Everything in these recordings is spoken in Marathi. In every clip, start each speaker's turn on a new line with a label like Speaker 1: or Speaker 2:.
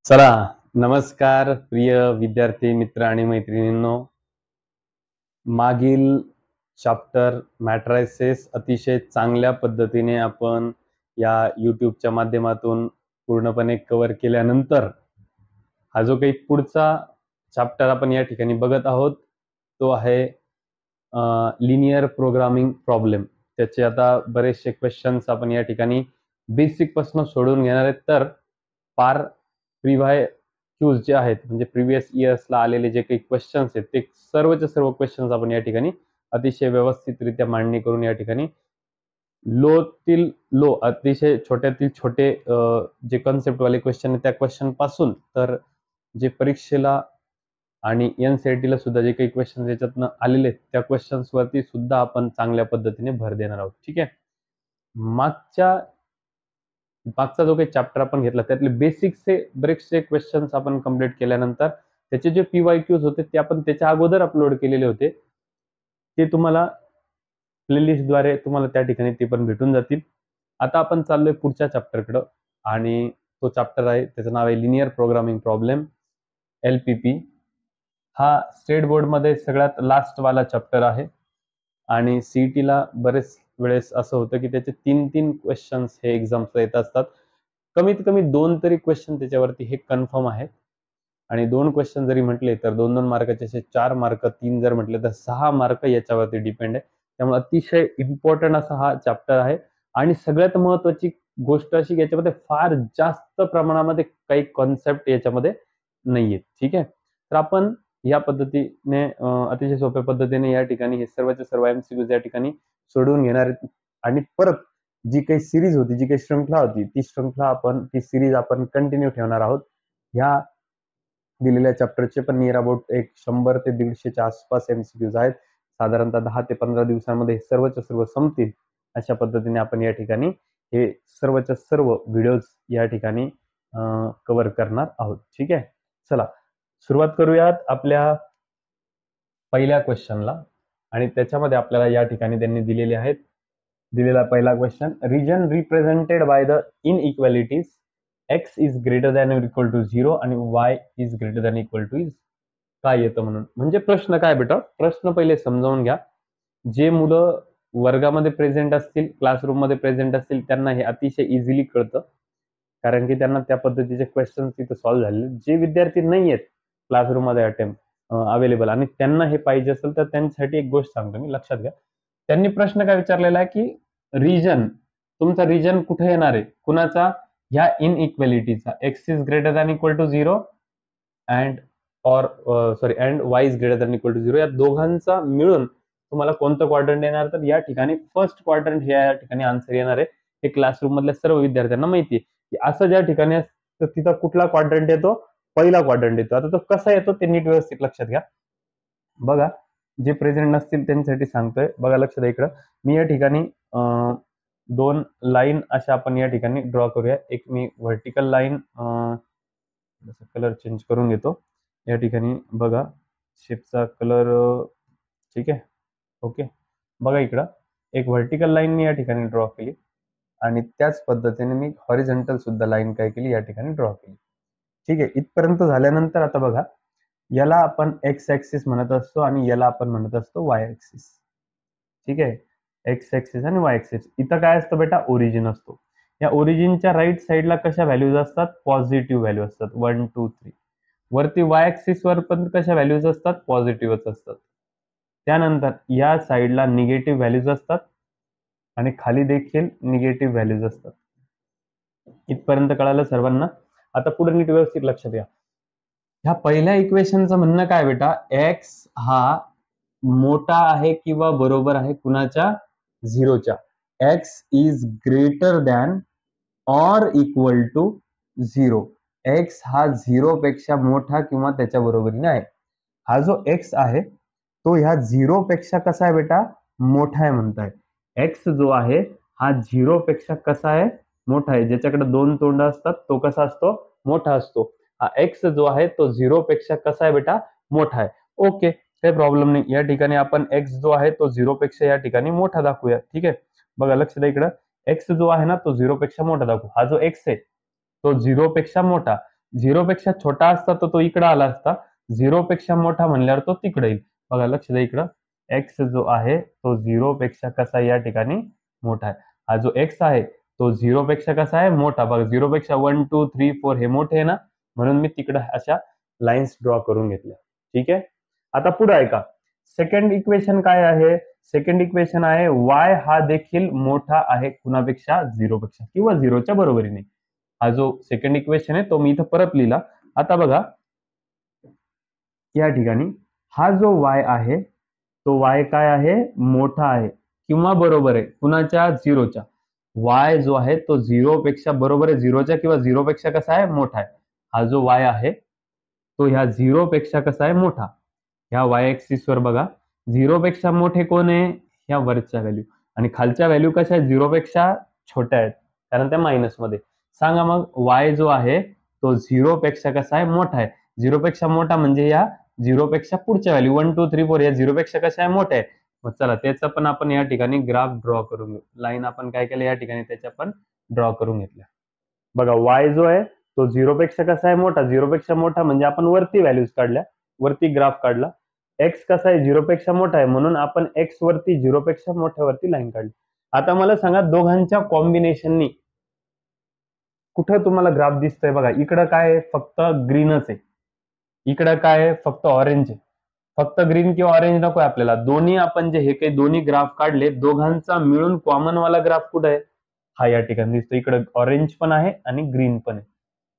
Speaker 1: चला, नमस्कार प्रिय विद्यार्थी मित्र आणि मैत्रिणींनो. मागील चॅप्टर मॅट्रायसेस अतिशय चांगल्या पद्धतीने आपण या यूट्यूबच्या माध्यमातून पूर्णपणे कव्हर केल्यानंतर हा जो काही पुढचा चॅप्टर आपण या ठिकाणी बघत आहोत तो आहे लिनियर प्रोग्रामिंग प्रॉब्लेम. त्याचे आता बरेचसे क्वेश्चन्स आपण या ठिकाणी बेसिक पासून सोडून घेणार आहेत. तर फार क्यूज जे आहेत म्हणजे प्रिव्हियस इयर्सला आलेले जे काही क्वेश्चन्स आहेत ते सर्वचे सर्व क्वेश्चन्स आपण या ठिकाणी अतिशय व्यवस्थितरित्या मांडणी करून या ठिकाणी लोतील लो अतिशय छोट्यातील छोटे जे कन्सेप्ट वाले क्वेश्चन आहेत त्या क्वेश्चन पासून तर जे परीक्षेला आणि एनसीईआरटीला सुद्धा जे काही क्वेश्चन याच्यातनं आलेले आहेत त्या क्वेश्चन्स वरती सुद्धा आपण चांगल्या पद्धतीने भर देणार आहोत. ठीक आहे. मागचा जो काही चॅप्टर आपण घेतला त्यातले बेसिकचे बरेचसे क्वेश्चन्स आपण कंप्लीट केल्यानंतर त्याचे जे पीवायक्यूज होते ते आपण त्याच्या अगोदर अपलोड केलेले होते. ते तुम्हाला प्लेलिस्टद्वारे तुम्हाला त्या ठिकाणी ते पण भेटून जातील. आता आपण चाललोय पुढच्या चॅप्टरकडे आणि तो चॅप्टर आहे त्याचं नाव आहे लिनियर प्रोग्रामिंग प्रॉब्लेम LPP. हा स्टेट बोर्डमध्ये सगळ्यात लास्ट वाला चॅप्टर आहे आणि सीईटीला बरेच वेळेस असं होतं की त्याचे 3-3 क्वेश्चन्स हे एक्झाम्सला येत असतात. कमीत कमी 2 तरी क्वेश्चन त्याच्यावरती हे कन्फर्म आहेत आणि 2 क्वेश्चन जरी म्हटले तर 2-2 मार्काचे असे 4 मार्क, 3 जर म्हटले तर 6 मार्क याच्यावरती डिपेंड आहे. त्यामुळे अतिशय इम्पॉर्टंट असा हा चॅप्टर आहे आणि सगळ्यात महत्वाची गोष्ट अशी की याच्यामध्ये फार जास्त प्रमाणामध्ये काही कॉन्सेप्ट याच्यामध्ये नाहीयेत. ठीक आहे. तर आपण या पद्धतीने अतिशय सोप्या पद्धतीने या ठिकाणी हे सर्वचे सर्व एमसीक्यूज या ठिकाणी सोडवून घेणार आहेत आणि परत जी काही सिरीज होती, जी काही श्रृंखला होती ती सिरीज आपण कंटिन्यू ठेवणार आहोत. ह्या दिलेल्या चॅप्टरचे पण नियर अबाउट एक 100 ते 150च्या आसपास एमसीक्यूज आहेत. साधारणतः 10 ते 15 दिवसांमध्ये सर्वच्या सर्व संपतील अशा पद्धतीने आपण या ठिकाणी हे सर्वच्या सर्व व्हिडिओज या ठिकाणी कव्हर करणार आहोत. ठीक आहे. चला सुरुवात करूयात आपल्या पहिल्या क्वेश्चनला आणि त्याच्यामध्ये आपल्याला या ठिकाणी त्यांनी दिलेले आहेत. दिलेला पहिला question, region represented by the inequalities x is greater than or equal to 0 आणि y is greater than equal to is काय येतं म्हणून. म्हणजे प्रश्न काय बेटा, प्रश्न पहिले समजावून घ्या. जे मुलं वर्गामध्ये प्रेझेंट असतील, क्लासरूम मध्ये प्रेझेंट असतील त्यांना हे अतिशय इझिली कळतं कारण की त्यांना त्या पद्धतीचे क्वेश्चन तिथे सॉल्व्ह झालेले. जे विद्यार्थी नाही आहेत क्लासरूम मध्ये अवेलेबल आणि त्यांना हे पाहिजे असेल तर त्यांच्यासाठी एक गोष्ट सांगतो मी, लक्षात घ्या. त्यांनी प्रश्न काय विचारलेला आहे की रिजन, तुमचा रिजन कुठे येणार आहे, कुणाचा, ह्या इनइक्वालिटीचा, x is greater than equal to 0 and y is greater than equal to 0 या दोघांचा मिळून तुम्हाला कोणतं क्वाड्रंट येणार. तर या ठिकाणी फर्स्ट क्वाड्रंट हे या ठिकाणी आन्सर येणार आहे. हे क्लासरूम मधल्या सर्व विद्यार्थ्यांना माहिती आहे की असं ज्या ठिकाणी असतं तिथं कुठला क्वाड्रंट येतो, पहिला क्वाड्रंट येतो. आता तो कसा येतो ते नीट व्यवस्थित लक्षात घ्या. बघा, जे प्रेझेंट नसतील त्यांच्यासाठी सांगतोय. बघा लक्षात द्या. इकडं मी या ठिकाणी 2 लाईन अशा आपण या ठिकाणी ड्रॉ करूया. एक मी व्हर्टिकल लाईन कलर चेंज करून घेतो. या ठिकाणी बघा शेपचा कलर ठीक आहे. ओके. बघा इकडं एक व्हर्टिकल लाईन मी या ठिकाणी ड्रॉ केली आणि त्याच पद्धतीने मी हॉरिझॉन्टल सुद्धा लाईन काय केली या ठिकाणी ड्रॉ केली. ठीक आहे. इथपर्यंत झाल्यानंतर आता बघा, याला आपण एक्स ऍक्सिस म्हणत असतो आणि याला आपण म्हणत असतो वाय ऍक्सिस. ठीक आहे. एक्स ऍक्सिस आणि वाय ऍक्सिस. इथं काय असतं बेटा, ओरिजिन असतो. या ओरिजिनच्या राईट साईडला कशा व्हॅल्यूज असतात, पॉझिटिव्ह व्हॅल्यू असतात 1 2 3. वरती वाय ऍक्सिस वर पण कशा व्हॅल्यूज असतात, पॉझिटिव्हच असतात. त्यानंतर या साईडला निगेटिव्ह व्हॅल्यूज असतात आणि खाली देखील निगेटिव्ह व्हॅल्यूज असतात. इथपर्यंत कळालं सर्वांना. आता पुढे नीट व्यवस्थित लक्षात घ्या. ह्या पहिल्या इक्वेशनचं म्हणणं काय बेटा, एक्स हा मोठा आहे किंवा बरोबर आहे कुणाच्या, 0च्या. X is greater than or equal to 0. X हा 0 पेक्षा मोठा किंवा त्याच्या बरोबरीने आहे. हा जो एक्स आहे तो ह्या 0 पेक्षा कसा आहे बेटा, मोठा आहे म्हणताय. एक्स जो आहे हा 0 पेक्षा कसा आहे, मोठा आहे. ज्याच्याकडे 2 तोंड असतात तो कसा असतो, मोठा असतो. हा एक्स जो आहे तो 0 पेक्षा कसा आहे बेटा, मोठा आहे. ओके, काही प्रॉब्लेम नाही. या ठिकाणी आपण एक्स जो आहे तो 0 पेक्षा या ठिकाणी मोठा दाखवूया. ठीक आहे. बघा लक्ष द्या, इकडं एक्स जो आहे ना तो 0 पेक्षा मोठा दाखवू. हा जो एक्स आहे तो 0 पेक्षा मोठा. 0 पेक्षा छोटा असता तर तो इकडे आला असता, 0 पेक्षा मोठा म्हणल्यावर तो तिकडे येईल. बघा लक्ष द्या इकडं, एक्स जो आहे तो 0 पेक्षा कसा या ठिकाणी मोठा आहे. हा जो एक्स आहे तो 0 पेक्षा कसा आहे मोठा. बघा 0 पेक्षा 1 2 3 4 हे मोठे आहे ना, म्हणून मी तिकडे अशा लाईन्स ड्रॉ करून घेतल्या. ठीक आहे. आता पुढे ऐका, सेकंड इक्वेशन काय आहे? सेकंड इक्वेशन आहे y हा देखील मोठा आहे कुणापेक्षा? 0 पेक्षा किंवा 0च्या बरोबरीने. हा जो सेकंड इक्वेशन आहे तो मी इथं परत लिहिला. आता बघा या ठिकाणी हा जो y आहे तो y काय आहे? मोठा आहे किंवा बरोबर आहे कुणाच्या? 0च्या. y जो आहे तो 0 पेक्षा बरोबर आहे 0च्या किंवा 0 पेक्षा कसा आहे? मोठा आहे. हा जो y आहे तो ह्या 0 पेक्षा कसा आहे? मोठा. ह्या y ऍक्सिस वर बघा 0 पेक्षा मोठे कोण आहे? ह्या वरच्या व्हॅल्यू, आणि खालच्या व्हॅल्यू कशा आहेत? 0 पेक्षा छोट्या आहेत कारण त्या मायनस मध्ये. सांगा मग y जो आहे तो 0 पेक्षा कसा आहे? मोठा आहे. 0 पेक्षा मोठा म्हणजे या 0 पेक्षा पुढच्या व्हॅल्यू 1 2 3 4 या 0 पेक्षा कशा आहे? मोठ्या आहे. मग चला त्याचा पण आपण या ठिकाणी ग्राफ ड्रॉ करून घेऊ. लाईन आपण काय केलं या ठिकाणी त्याच्या पण ड्रॉ करून घेतल्या. बघा y जो आहे तो 0 पेक्षा कसा आहे? मोठा. 0 पेक्षा मोठा म्हणजे आपण वरती व्हॅल्यूज काढल्या, वरती ग्राफ काढला. x कसा आहे? 0 पेक्षा मोठा आहे म्हणून आपण x वरती 0 पेक्षा मोठ्यावरती लाईन काढली. आता मला सांगा दोघांच्या कॉम्बिनेशननी कुठं तुम्हाला ग्राफ दिसतोय? बघा इकडं काय आहे? फक्त ग्रीनच आहे. इकडं काय आहे? फक्त ऑरेंज आहे. फक्त ग्रीन किंवा ऑरेंज नको आहे आपल्याला. दोन्ही आपण जे हे काही दोन्ही ग्राफ काढले दोघांचा मिळून कॉमन वाला ग्राफ कुठे आहे? हा या ठिकाणी दिसतो. इकडे ऑरेंज पण आहे आणि ग्रीन पण आहे.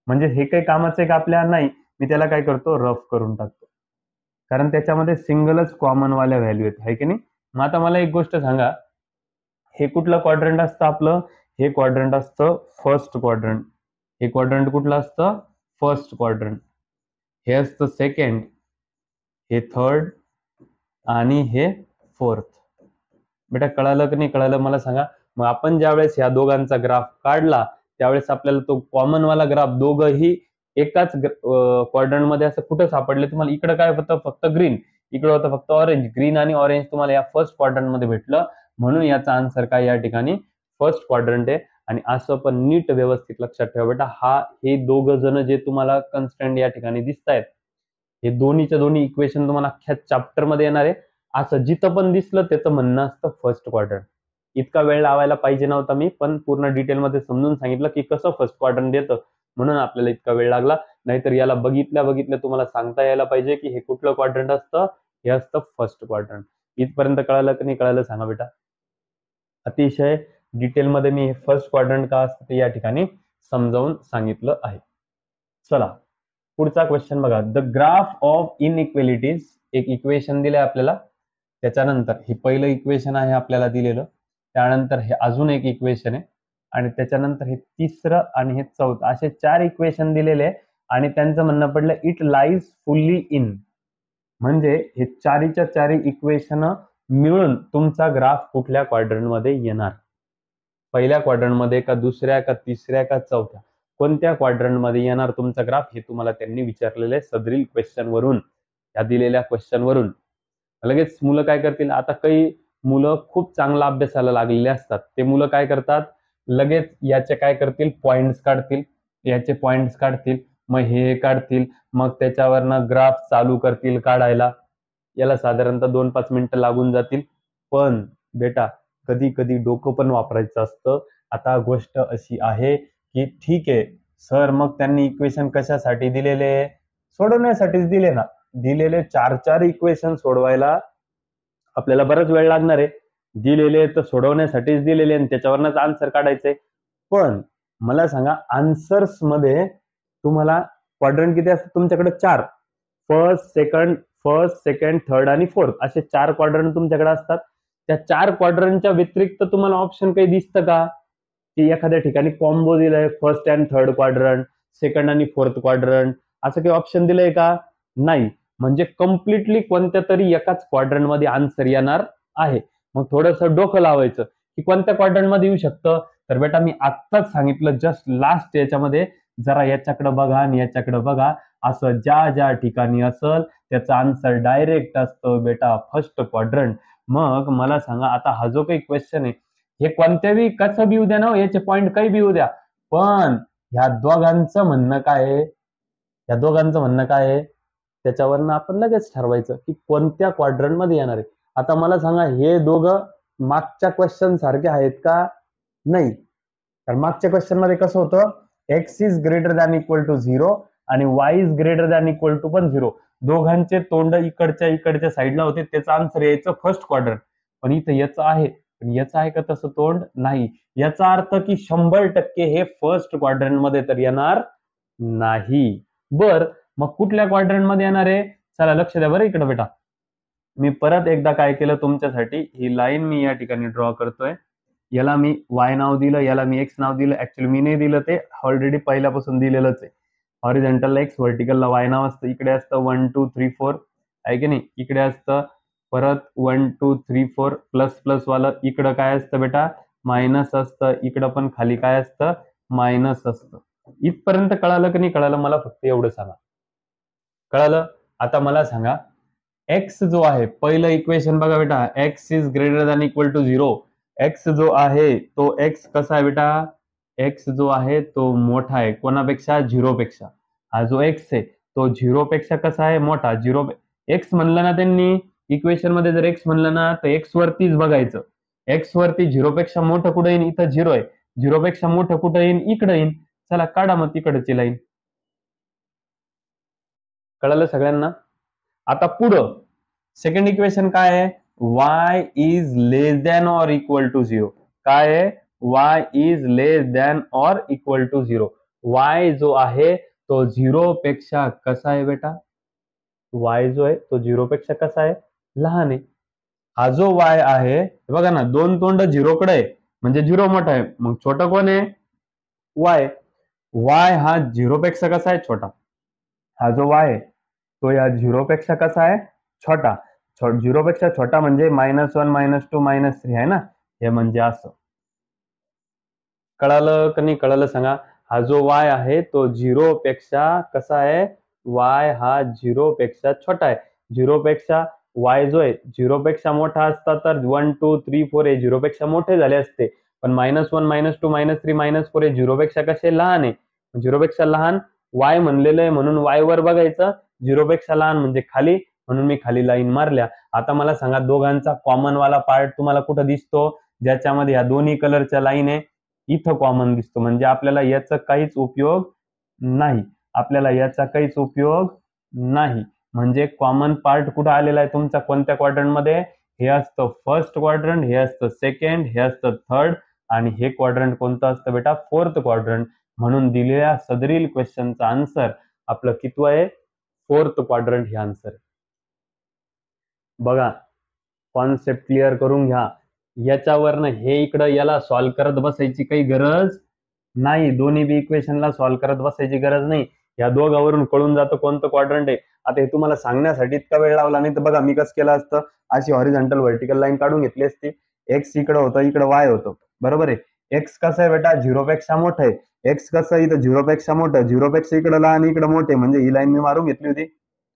Speaker 1: म्हणजे हे काही कामाचं आहे का आपल्या? नाही. मी त्याला काय करतो? रफ करून टाकतो, कारण त्याच्यामध्ये सिंगलच कॉमन वाल्या व्हॅल्यू आहेत, आहे की नाही? मग आता मला एक गोष्ट सांगा, हे कुठलं क्वाड्रंट असतं आपलं? हे क्वाड्रंट असतं फर्स्ट क्वाड्रंट. हे क्वाड्रंट कुठलं असतं? First quadrant. हे असतं सेकंड, हे थर्ड आणि हे फोर्थ. बेटा कळालं की नाही कळालं मला सांगा. मग आपण ज्यावेळेस ह्या दोघांचा ग्राफ काढला त्यावेळेस आपल्याला तो कॉमन वाला ग्राफ दोघंही एकाच क्वाड्रंट मध्ये असं कुठं सापडले तुम्हाला? इकडे काय होतं? फक्त ग्रीन. इकडे होतं फक्त ऑरेंज. ग्रीन आणि ऑरेंज तुम्हाला या फर्स्ट क्वाड्रंट मध्ये भेटलं म्हणून याचा आन्सर काय या ठिकाणी? फर्स्ट क्वाड्रंट आहे. आणि असं पण नीट व्यवस्थित लक्षात ठेवा बेटा, हे दोघं जण जे तुम्हाला कन्स्टंट या ठिकाणी दिसत आहेत हे दोन्हीच्या दोन्ही इक्वेशन तुम्हाला अख्ख्या चॅप्टर मध्ये येणार आहे. असं जिथं पण दिसलं त्याचं म्हणणं असतं फर्स्ट क्वाड्रंट. इतका वेळ लावायला पाहिजे नव्हता मी, पण पूर्ण डिटेलमध्ये समजून सांगितलं की कसं फर्स्ट क्वाड्रंट येतं म्हणून आपल्याला इतका वेळ लागला. नाहीतर याला बघितल्या तुम्हाला सांगता यायला पाहिजे की हे कुठलं क्वाड्रंट असतं? हे असतं फर्स्ट क्वाड्रंट. इथपर्यंत कळालं की नाही कळालं सांगा बेटा? अतिशय डिटेलमध्ये मी फर्स्ट क्वाड्रंट का असतं ते या ठिकाणी समजावून सांगितलं आहे. चला पुढचा क्वेश्चन बघा. The graph of inequalities. एक इक्वेशन दिलंय आपल्याला, त्याच्यानंतर हे पहिलं इक्वेशन आहे आपल्याला दिलेलं, त्यानंतर हे अजून एक इक्वेशन आहे आणि त्याच्यानंतर हे तिसरं आणि हे चौथं, असे 4 इक्वेशन दिलेले आहे. आणि त्यांचं म्हणणं पडलं इट लाईज फुल्ली इन. म्हणजे हे चारीच्या चारी इक्वेशन मिळून तुमचा ग्राफ कुठल्या क्वाड्रंट मध्ये येणार? पहिल्या क्वाड्रंट मध्ये का दुसऱ्या का तिसऱ्या का चौथ्या? कोणत्या क्वाड्रंट मध्ये येणार तुमचा ग्राफ हे तुम्हाला त्यांनी विचारलेले सदरील क्वेश्चन वरून, या दिलेल्या क्वेश्चन वरून. लगेच मुलं काय करतील? आता काही मुलं खूप चांगला अभ्यासाला लागलेले असतात, ते मुलं काय करतात? लगेच याचे काय करतील? पॉइंट्स काढतील, याचे पॉइंट्स काढतील, मग हे काढतील, मग त्याच्यावरनं ग्राफ चालू करतील काढायला. याला साधारणतः 2-5 मिनिटं लागून जातील. पण बेटा कधी कधी डोकं पण वापरायचं असतं. आता गोष्ट अशी आहे की ठीक आहे सर, मग त्यांनी इक्वेशन कशासाठी दिलेले? सोडवण्यासाठीच दिले ना. दिलेले 4 इक्वेशन सोडवायला आपल्याला बराच वेळ लागणार आहे. दिलेले तर सोडवण्यासाठीच दिलेले आणि त्याच्यावरच आन्सर काढायचंय. पण मला सांगा आन्सर्स मध्ये तुम्हाला क्वाड्रंट किती असतात तुमच्याकडे? 4. फर्स्ट सेकंड थर्ड आणि फोर्थ असे 4 क्वाड्रंट तुमच्याकडे असतात. त्या 4 क्वाड्रंटच्या व्यतिरिक्त तुम्हाला ऑप्शन काही दिसतं का? की एखाद्या ठिकाणी कॉम्बो दिलाय, first and third quadrant, second आणि फोर्थ क्वाड्रंट, असं काही ऑप्शन दिलंय का? नाही. म्हणजे कम्प्लिटली कोणत्या तरी एकाच क्वाड्रंट मध्ये आन्सर येणार आहे. मग थोडंसं डोकं लावायचं की कोणत्या क्वाड्रंट मध्ये येऊ शकतं. तर बेटा मी आत्ताच सांगितलं जस्ट लास्ट याच्यामध्ये, जरा याच्याकडे बघा आणि याच्याकडे बघा, असं ज्या ज्या ठिकाणी असेल त्याचा आन्सर डायरेक्ट असतं बेटा फर्स्ट क्वाड्रंट. मग मला सांगा आता हा जो काही क्वेश्चन आहे हे कोणत्याही कसं बी उद्या ना, याचे पॉइंट काही बी उद्या, पण ह्या दोघांचं म्हणणं काय आहे? या दोघांचं म्हणणं काय आहे त्याच्यावरनं आपण लगेच ठरवायचं की कोणत्या क्वाड्रंट मध्ये येणार आहे. आता मला सांगा हे दोघं मागच्या क्वेश्चन सारखे आहेत का? नाही. कारण मागच्या क्वेश्चन मध्ये कसं होतं, x is greater than equal to 0 आणि y is greater than equal to पण 0. दोघांचे तोंड इकडच्या साईडला होते, त्याचा आन्सर यायचं फर्स्ट क्वाड्रंट. पण इथं याचं आहे, पण याचं आहे का तसं तोंड? नाही. याचा अर्थ की 100% हे फर्स्ट क्वाड्रंट मध्ये तर येणार नाही. बर, मग कुठल्या क्वाड्रंट मध्ये येणार आहे? चला लक्ष द्या बरं इकडे बेटा. मी परत एकदा काय केलं तुमच्यासाठी, ही लाईन मी या ठिकाणी ड्रॉ करतोय. याला मी वाय नाव दिलं, याला मी एक्स नाव दिलं. ऍक्च्युअली मी नाही दिलं, ते ऑलरेडी पहिल्यापासून दिलेलंच आहे. हॉरिझॉन्टलला एक्स, व्हर्टिकलला वाय नाव असतं. इकडे असतं 1 2 3 4 आहे की नाही. इकडे असतं परत 1 2 3 4 प्लस प्लस वाला. इकडं काय असतं बेटा? मायनस असतं. इकडं पण खाली काय असतं? मायनस असतं. इथपर्यंत कळालं की नाही कळालं? मला फक्त एवढं सांगा. कळालं? आता मला सांगा, एक्स जो आहे पहिलं इक्वेशन बघा बेटा, x is greater than equal to 0. X जो आहे तो एक्स कसा आहे बेटा? एक्स जो आहे तो मोठा आहे कोणापेक्षा? 0 पेक्षा. हा जो एक्स आहे तो 0 पेक्षा कसा आहे? मोठा. 0 एक्स म्हणलं ना त्यांनी इक्वेशन मध्ये, जर एक्स म्हणलं ना तर एक्स वरतीच बघायचं. एक्स वरती 0 पेक्षा मोठं कुठं येईन? इथं 0 आहे. 0 पेक्षा मोठं कुठं येईन? इकडे येईन. चला काढा मग तिकडची लाईन. कळलं सगळ्यांना? आता पुढं सेकंड इक्वेशन काय आहे? y is less than or equal to 0. काय आहे? y is less than or equal to 0. y जो आहे तो 0 पेक्षा कसा आहे बेटा? y जो आहे तो 0 पेक्षा कसा आहे? लहान आहे. हा जो y आहे बघा ना, दोन तोंड 0 कडे आहे म्हणजे 0 मोठा आहे. मग छोटा कोण आहे? y. y हा 0 पेक्षा कसा आहे? छोटा. हा जो y आहे तो या 0 पेक्षा कसा आहे? छोटा. 0 पेक्षा छोटा म्हणजे -1 -2 -3 आहे ना. हे म्हणजे असं. कळालं का नाही कळालं सांगा. हा जो y आहे तो 0 पेक्षा कसा आहे? y हा 0 पेक्षा छोटा आहे. 0 पेक्षा y जो आहे 0 पेक्षा मोठा असता तर 1 2 3 4 हे 0 पेक्षा मोठे झाले असते. पण -1 -2 -3 -4 हे 0 पेक्षा कसे लहान आहे. 0 पेक्षा लहान y म्हणलेलं आहे म्हणून y वर बघायचं. 0 पेक्षा लहान म्हणजे खाली, म्हणून मी खाली लाईन मारल्या. आता मला सांगा, दोघांचा कॉमन वाला पार्ट तुम्हाला कुठं दिसतो? ज्याच्यामध्ये ह्या दोन्ही कलरच्या लाईन आहे इथं कॉमन दिसतो. म्हणजे आपल्याला याचा काहीच उपयोग नाही. आपल्याला याचा काहीच उपयोग नाही. म्हणजे कॉमन पार्ट कुठं आलेला आहे तुमचा? कोणत्या क्वाड्रंट मध्ये? हे असतं फर्स्ट क्वाड्रंट, हे असतं सेकंड, हे असतं थर्ड आणि हे क्वाड्रंट कोणतं असतं बेटा? Fourth quadrant. म्हणून दिलेल्या सदरील क्वेश्चनचा आन्सर आपलं कितवं आहे? फोर्थ क्वाड्रंट हे आन्सर. बघा, कॉन्सेप्ट क्लिअर करून घ्या. याच्यावरनं हे इकडं याला सॉल्व्ह करत बसायची काही गरज नाही. दोन्ही बी इक्वेशनला सॉल्व्ह करत बसायची गरज नाही. या दोघांवरून कळून जातं कोणतं क्वाड्रंट आहे. आता हे तुम्हाला सांगण्यासाठी इतका वेळ लावला नाही तर बघा मी कसं केलं असतं. अशी हॉरिझॉन्टल व्हर्टिकल लाईन काढून घेतली असती. एक्स इकडं होतं, इकडं वाय होतं. बरोबर आहे. एक्स कसं आहे बेटा? 0 पेक्षा मोठं आहे. एक्स कसं इथं 0 पेक्षा मोठं, 0 पेक्षा इकडं लहान, इकडं मोठे, म्हणजे ही लाईन मी मारून घेतली होती.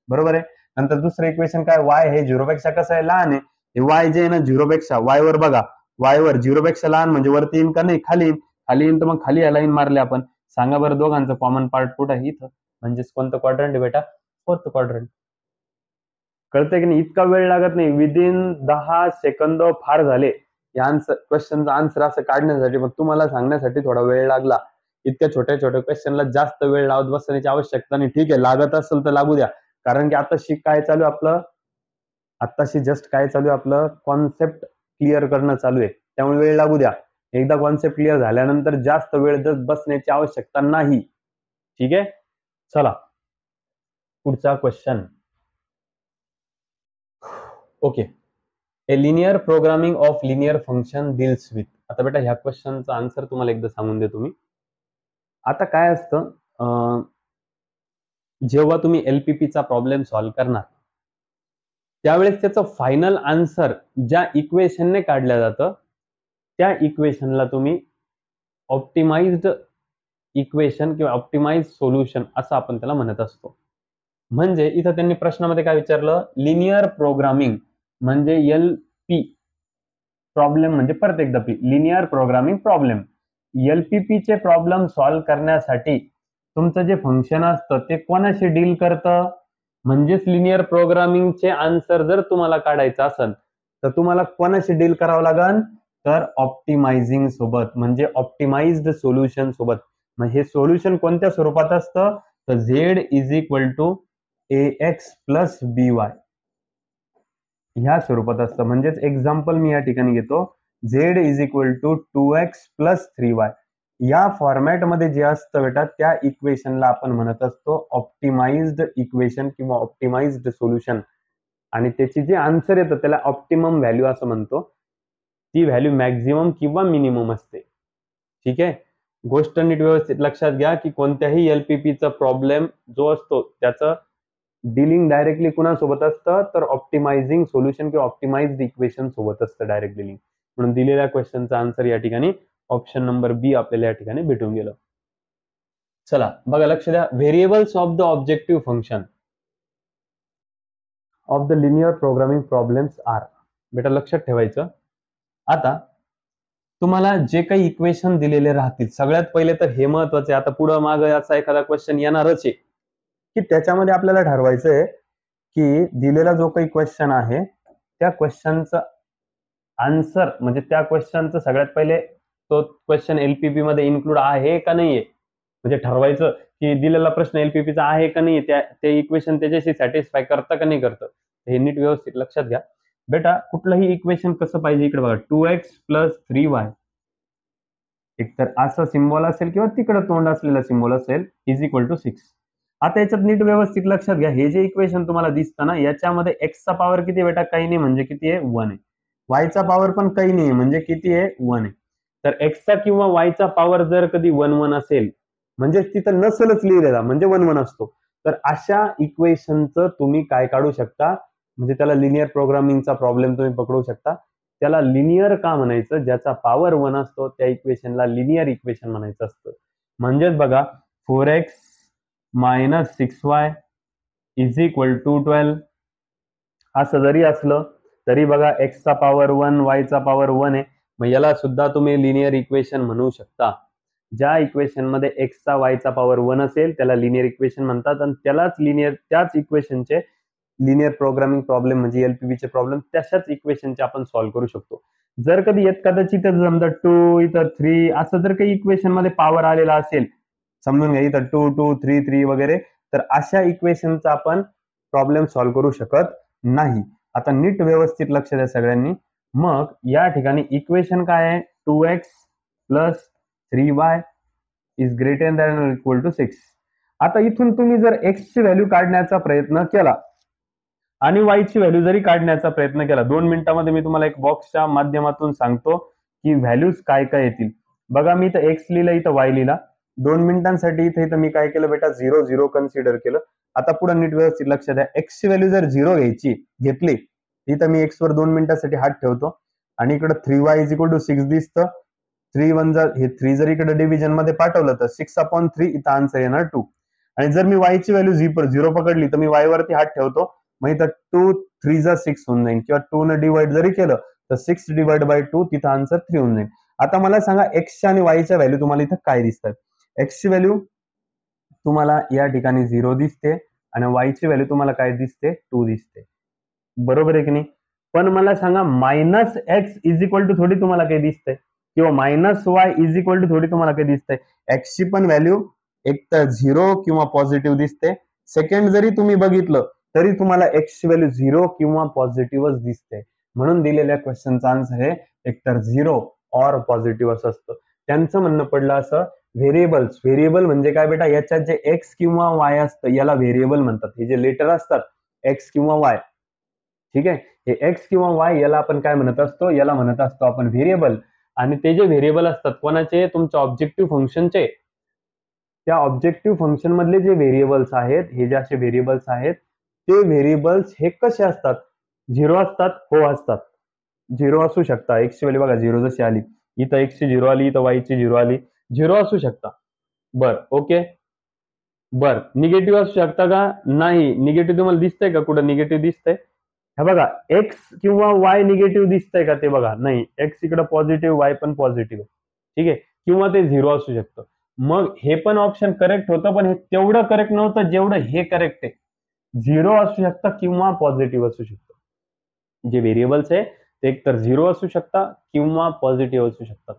Speaker 1: बरोबर आहे. नंतर दुसरं इक्वेशन काय? वाय हे 0 पेक्षा कसं आहे? लहान आहे. वाय जे आहे ना 0 पेक्षा, वाय वर बघा, वाय वर 0 पेक्षा लहान म्हणजे वरती येईन का नाही? खाली येईन. खाली येईन तर मग खाली लाईन मारली आपण. सांगा बरं दोघांचं कॉमन पार्ट कुठं आहे? इथं. म्हणजेच कोणतं क्वाड्रंट आहे बेटा? Fourth quadrant. कळतंय की नाही? इतका वेळ लागत नाही. विदिन 10 सेकंद फार झाले या आन्सर क्वेश्चनचा आन्सर असं काढण्यासाठी. मग तुम्हाला सांगण्यासाठी थोडा वेळ लागला. इतक्या छोट्या छोट्या क्वेश्चनला जास्त वेळ लावत बसण्याची आवश्यकता नाही. ठीक आहे, लागत असेल तर लागू द्या. कारण की आताशी काय चालू आहे आपलं? आत्ताशी जस्ट काय चालू आहे आपलं? कॉन्सेप्ट क्लिअर करणं चालू आहे. त्यामुळे वेळ लागू द्या. एकदा कॉन्सेप्ट क्लिअर झाल्यानंतर जास्त वेळ बसण्याची आवश्यकता नाही. ठीक आहे, चला पुढचा question. Okay. A linear programming of linear function deals with. आता बेटा ह्या क्वेश्चनचा आन्सर तुम्हाला एकदा सांगून देतो मी. आता काय असतं, जेव्हा तुम्ही एलपीपीचा प्रॉब्लेम सॉल्व्ह करणार त्यावेळेस त्याचं फायनल आन्सर ज्या इक्वेशनने काढलं जातं त्या इक्वेशनला तुम्ही ऑप्टिमाइज्ड इक्वेशन किंवा ऑप्टिमाइज सोल्युशन असं आपण त्याला म्हणत असतो. म्हणजे इथं त्यांनी प्रश्नामध्ये काय विचारलं? लिनियर प्रोग्रामिंग म्हणजे एलपी, प्रॉब्लेम म्हणजे परत एकदा P, linear programming problem. LPP चे प्रॉब्लेम सॉल्व्ह करण्यासाठी तुमचं जे फंक्शन असतं ते कोणाशी डील करतं, म्हणजेच लिनियर प्रोग्रामिंगचे आन्सर जर तुम्हाला काढायचं असेल तर तुम्हाला कोणाशी डील करावं लागेल, तर ऑप्टिमायझिंग सोबत, म्हणजे ऑप्टिमाइज्ड सोल्युशन सोबत. मग हे सोल्युशन कोणत्या स्वरूपात असतं, तर z is equal to ax plus by ह्या स्वरूपात असतं. म्हणजेच एक्झाम्पल मी या ठिकाणी घेतो, z is equal to 2x plus 3y या फॉर्मॅटमध्ये जे असतं बेटा त्या इक्वेशनला आपण म्हणत असतो ऑप्टिमाइज्ड इक्वेशन किंवा ऑप्टिमाइज्ड सोल्युशन. आणि त्याची जे आन्सर येतं त्याला ऑप्टिमम व्हॅल्यू असं म्हणतो. ती व्हॅल्यू मॅक्झिमम किंवा मिनिमम असते. ठीक आहे, गोष्ट नीट व्यवस्थित लक्षात घ्या की कोणत्याही एलपीपीचा प्रॉब्लेम जो असतो त्याचं डीलिंग डायरेक्टली कुणासोबत असतं, तर ऑप्टिमायझिंग सोल्युशन किंवा ऑप्टिमाइज्ड इक्वेशन सोबत असतं डायरेक्ट डीलिंग. म्हणून दिलेल्या क्वेश्चनचा आन्सर या ठिकाणी ऑप्शन नंबर बी आपल्याला या ठिकाणी भेटून गेलं. चला बघा, लक्ष द्या, variables of the objective function of the linear programming problems are. बेटा लक्षात ठेवायचं, आता तुम्हाला जे काही इक्वेशन दिलेले राहतील सगळ्यात पहिले तर हे महत्वाचे, आता पुढं माग असा एखादा क्वेश्चन येणारच आहे की त्याच्यामध्ये आपल्याला ठरवायचं आहे की दिलेला जो काही क्वेश्चन आहे त्या क्वेश्चनचं आन्सर, म्हणजे त्या क्वेश्चनचं सगळ्यात पहिले तो क्वेश्चन एलपीपी मध्ये इन्क्लूड आहे का नाहीये, म्हणजे ठरवायचं की दिलेला प्रश्न एलपीपीचा आहे का नाही, ते इक्वेशन त्याच्याशी सॅटिस्फाय करतं का नाही करतं. हे नीट व्यवस्थित लक्षात घ्या. बेटा कुठलंही इक्वेशन कसं पाहिजे, इकडे बघा 2x प्लस 3y एकतर असं सिम्बॉल असेल किंवा तिकडं तोंड असलेला सिम्बॉल असेल इज इक्वल टू 6. आता याच्यात नीट व्यवस्थित लक्षात घ्या, हे जे इक्वेशन तुम्हाला दिसतं ना याच्यामध्ये एक्सचा पॉवर किती बेटा, काही नाही, म्हणजे किती आहे 1 आहे. वायचा पॉवर पण काही नाही म्हणजे किती आहे 1 आहे. तर एक्सचा किंवा वायचा पॉवर जर कधी 1 1 असेल म्हणजे तिथं नसेलच लिहिलेला म्हणजे 1 1 असतो, तर अशा इक्वेशनचं तुम्ही काय काढू शकता, म्हणजे त्याला लिनियर प्रोग्रामिंगचा प्रॉब्लेम तुम्ही पकडू शकता. त्याला लिनियर का म्हणायचं, ज्याचा पॉवर 1 असतो त्या इक्वेशनला लिनियर इक्वेशन म्हणायचं असतं. म्हणजेच बघा 4x minus 6y is equal to 12 असं जरी असलं तरी बघा एक्सचा पॉवर 1 वायचा पॉवर 1 आहे, मग याला सुद्धा तुम्ही लिनियर इक्वेशन म्हणू शकता. ज्या इक्वेशन मध्ये एक्सचा वायचा पॉवर 1 असेल त्याला लिनियर इक्वेशन म्हणतात आणि त्याच इक्वेशनचे लिनियर प्रोग्रामिंग प्रॉब्लेम म्हणजे एलपीबीचे प्रॉब्लेम तशाच इक्वेशनचे आपण सॉल्व्ह करू शकतो. जर कधी येत कदाचित समजा 2 इथं 3 असं जर काही इक्वेशन मध्ये पॉवर आलेला असेल, समजून घ्या इथं 2 2 3 3 वगैरे, तर अशा इक्वेशनचा आपण प्रॉब्लेम सॉल्व्ह करू शकत नाही. आता नीट व्यवस्थित लक्ष द्या सगळ्यांनी. मग या ठिकाणी इक्वेशन काय आहे, 2x plus 3y is greater than or equal to 6. आता इथून तुम्ही जर x ची व्हॅल्यू काढण्याचा प्रयत्न केला आणि y ची व्हॅल्यू जरी काढण्याचा प्रयत्न केला, 2 मिनिटांमध्ये मी तुम्हाला एक बॉक्सच्या माध्यमातून सांगतो की व्हॅल्यूज काय काय येतील. बघा मी इथं x लिहिला, इथं y लिहिला, 2 मिनिटांसाठी इथं मी काय केलं बेटा 0 0 कन्सिडर केलं. आता पुढे नीट व्यवस्थित लक्ष द्या, x ची व्हॅल्यू जर 0 घेतली इथं मी x वर 2 मिनिटांसाठी हात ठेवतो आणि इकडे 3y इज इक्वल टू 6 दिसतं. 3 1 हे 3 जर इकडे डिव्हिजन मध्ये पाठवलं तर 6/3 इथं आन्सर येणार 2. आणि जर मी y ची व्हॅल्यू 0 पकडली तर मी y वरती हात ठेवतो, मग इथं 2 3 जा 6 होऊन जाईल, किंवा 2 ने डिवाइड जरी केलं तर 6 डिवाइड बाय 2 तिथं आन्सर 3 होऊन जाईल. आता मला सांगा x आणि y च्या व्हॅल्यू तुम्हाला इथं काय दिसतात. x ची व्हॅल्यू तुम्हाला या ठिकाणी 0 दिसते आणि y ची व्हॅल्यू तुम्हाला काय दिसते 2 दिसते, बरोबर आहे की नाही. पण मला सांगा minus x is equal to थोडी तुम्हाला काही दिसतंय किंवा minus y is equal to थोडी तुम्हाला काही दिसतंय. एक्स ची पण व्हॅल्यू एक तर 0 किंवा पॉझिटिव्ह दिसते. सेकंड जरी तुम्ही बघितलं तरी तुम्हाला एक्स ची व्हॅल्यू 0 किंवा पॉझिटिव्हच दिसते. म्हणून दिलेल्या क्वेश्चनचा आन्सर हे एकतर 0 ऑर पॉझिटिव्ह असं असतं. त्यांचं म्हणणं पडलं असं व्हेरिएबल म्हणजे काय बेटा, याच्यात जे एक्स किंवा वाय असतं याला व्हेरिएबल म्हणतात. हे जे लेटर असतात एक्स किंवा वाय, ठीक आहे, हे एक्स किंवा वाय याला आपण काय म्हणत असतो, याला म्हणत असतो आपण व्हेरिएबल. आणि ते जे व्हेरिएबल असतात कोणाचे, तुमच्या ऑब्जेक्टिव्ह फंक्शनचे, त्या ऑब्जेक्टिव्ह फंक्शन मधले जे व्हेरिएबल्स आहेत, हे जे असे व्हेरिएबल्स आहेत ते व्हेरिएबल्स हे कसे असतात, 0 असतात, हो असतात. 0 असू शकता, एक्स ची व्हॅल्यू बघा 0 जशी आली इथं एक्स ची 0 आली, इथं वाय ची 0 आली, 0 असू शकता. बर ओके, बर निगेटिव्ह असू शकता का, नाही. निगेटिव्ह तुम्हाला दिसतंय का, कुठं निगेटिव्ह दिसतंय, हे बघा एक्स किंवा वाय निगेटिव्ह दिसतंय का, ते बघा नाही, एक्स इकडे पॉझिटिव्ह वाय पण पॉझिटिव्ह, ठीक आहे, किंवा ते 0 असू शकतं. मग हे पण ऑप्शन करेक्ट होतं, पण हे तेवढं करेक्ट नव्हतं जेवढं हे करेक्ट आहे. 0 असू शकतं किंवा पॉझिटिव्ह असू शकतं. जे व्हेरिएबल्स आहे ते एकतर 0 असू शकतात किंवा पॉझिटिव्ह असू शकतात.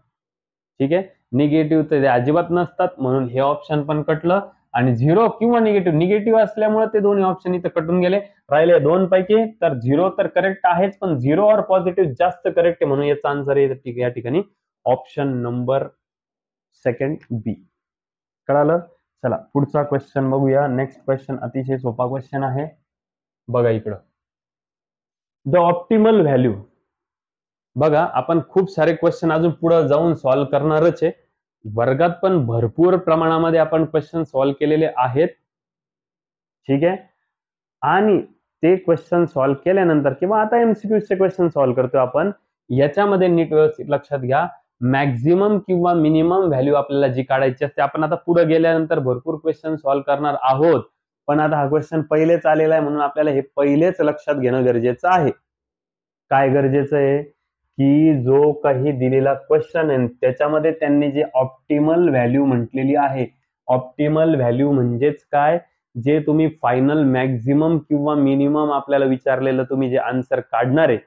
Speaker 1: ठीक आहे. निगेटिव्ह तर ते अजिबात नसतात, म्हणून हे ऑप्शन पण कटलं. आणि 0 किंवा निगेटिव्ह असल्यामुळे ते दोन्ही ऑप्शन इथं कटून गेले. राहिले 2 पैकी. तर 0 तर करेक्ट आहेच, पण 0 और पॉझिटिव्ह जास्त करेक्ट आहे, म्हणून याचा आन्सर आहे या ठिकाणी ऑप्शन नंबर सेकंड बी. कळालं? चला पुढचा क्वेश्चन बघूया. नेक्स्ट क्वेश्चन अतिशय सोपा क्वेश्चन आहे. बघा इकडं, द ऑप्टिमल व्हॅल्यू. बघा आपण खूप सारे क्वेश्चन अजून पुढे जाऊन सॉल्व्ह करणारच आहे. वर्गात पण भरपूर प्रमाणामध्ये आपण क्वेश्चन सॉल्व्ह केलेले आहेत. ठीक आहे. आणि ते क्वेश्चन सॉल्व्ह केल्यानंतर किंवा आता एमसीक्यूचे क्वेश्चन सॉल्व्ह करतोय आपण, याच्यामध्ये नीट व्यवस्थित लक्षात घ्या, मॅक्झिमम किंवा मिनिमम व्हॅल्यू आपल्याला जी काढायची असते. आपण आता पुढे गेल्यानंतर भरपूर क्वेश्चन सॉल्व्ह करणार आहोत, पण आता हा क्वेश्चन पहिलेच आलेला आहे, म्हणून आपल्याला हे पहिलेच लक्षात घेणं गरजेचं आहे. काय गरजेचं आहे की जो काही दिलेला क्वेश्चन आहे त्याच्यामध्ये त्यांनी जे ऑप्टिमल व्हॅल्यू म्हटलेली आहे, ऑप्टिमल व्हॅल्यू म्हणजेच काय, जे तुम्ही फायनल मॅक्झिमम किंवा मिनिमम आपल्याला विचारलेलं तुम्ही जे आन्सर काढणार आहे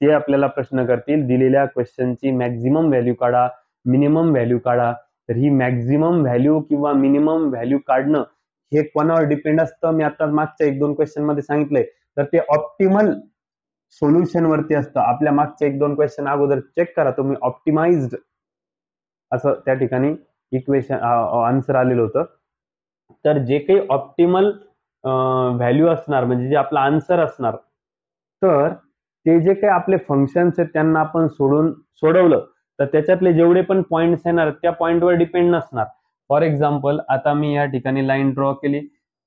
Speaker 1: ते आपल्याला प्रश्न करतील, दिलेल्या क्वेश्चनची मॅक्झिमम व्हॅल्यू काढा, मिनिमम व्हॅल्यू काढा. तर ही मॅक्झिमम व्हॅल्यू किंवा मिनिमम व्हॅल्यू काढणं हे कोणावर डिपेंड असतं, मी आता मागच्या 1-2 क्वेश्चन मध्ये सांगितलंय. तर ते ऑप्टिमल सोल्युशन वरती असतं. आपल्या मागचे 1-2 क्वेश्चन अगोदर चेक करा तुम्ही, ऑप्टिमाइज्ड असं त्या ठिकाणी इक्वेशन आन्सर आलेलं होतं. तर जे काही ऑप्टिमल व्हॅल्यू असणार म्हणजे जे आपला आन्सर असणार, तर ते जे काही आपले फंक्शन्स आहेत त्यांना आपण सोडवलं तर त्याच्यातले जेवढे पण पॉइंट्स येणार त्या पॉइंटवर डिपेंड नसणार. फॉर एक्झाम्पल आता मी या ठिकाणी लाईन ड्रॉ केली,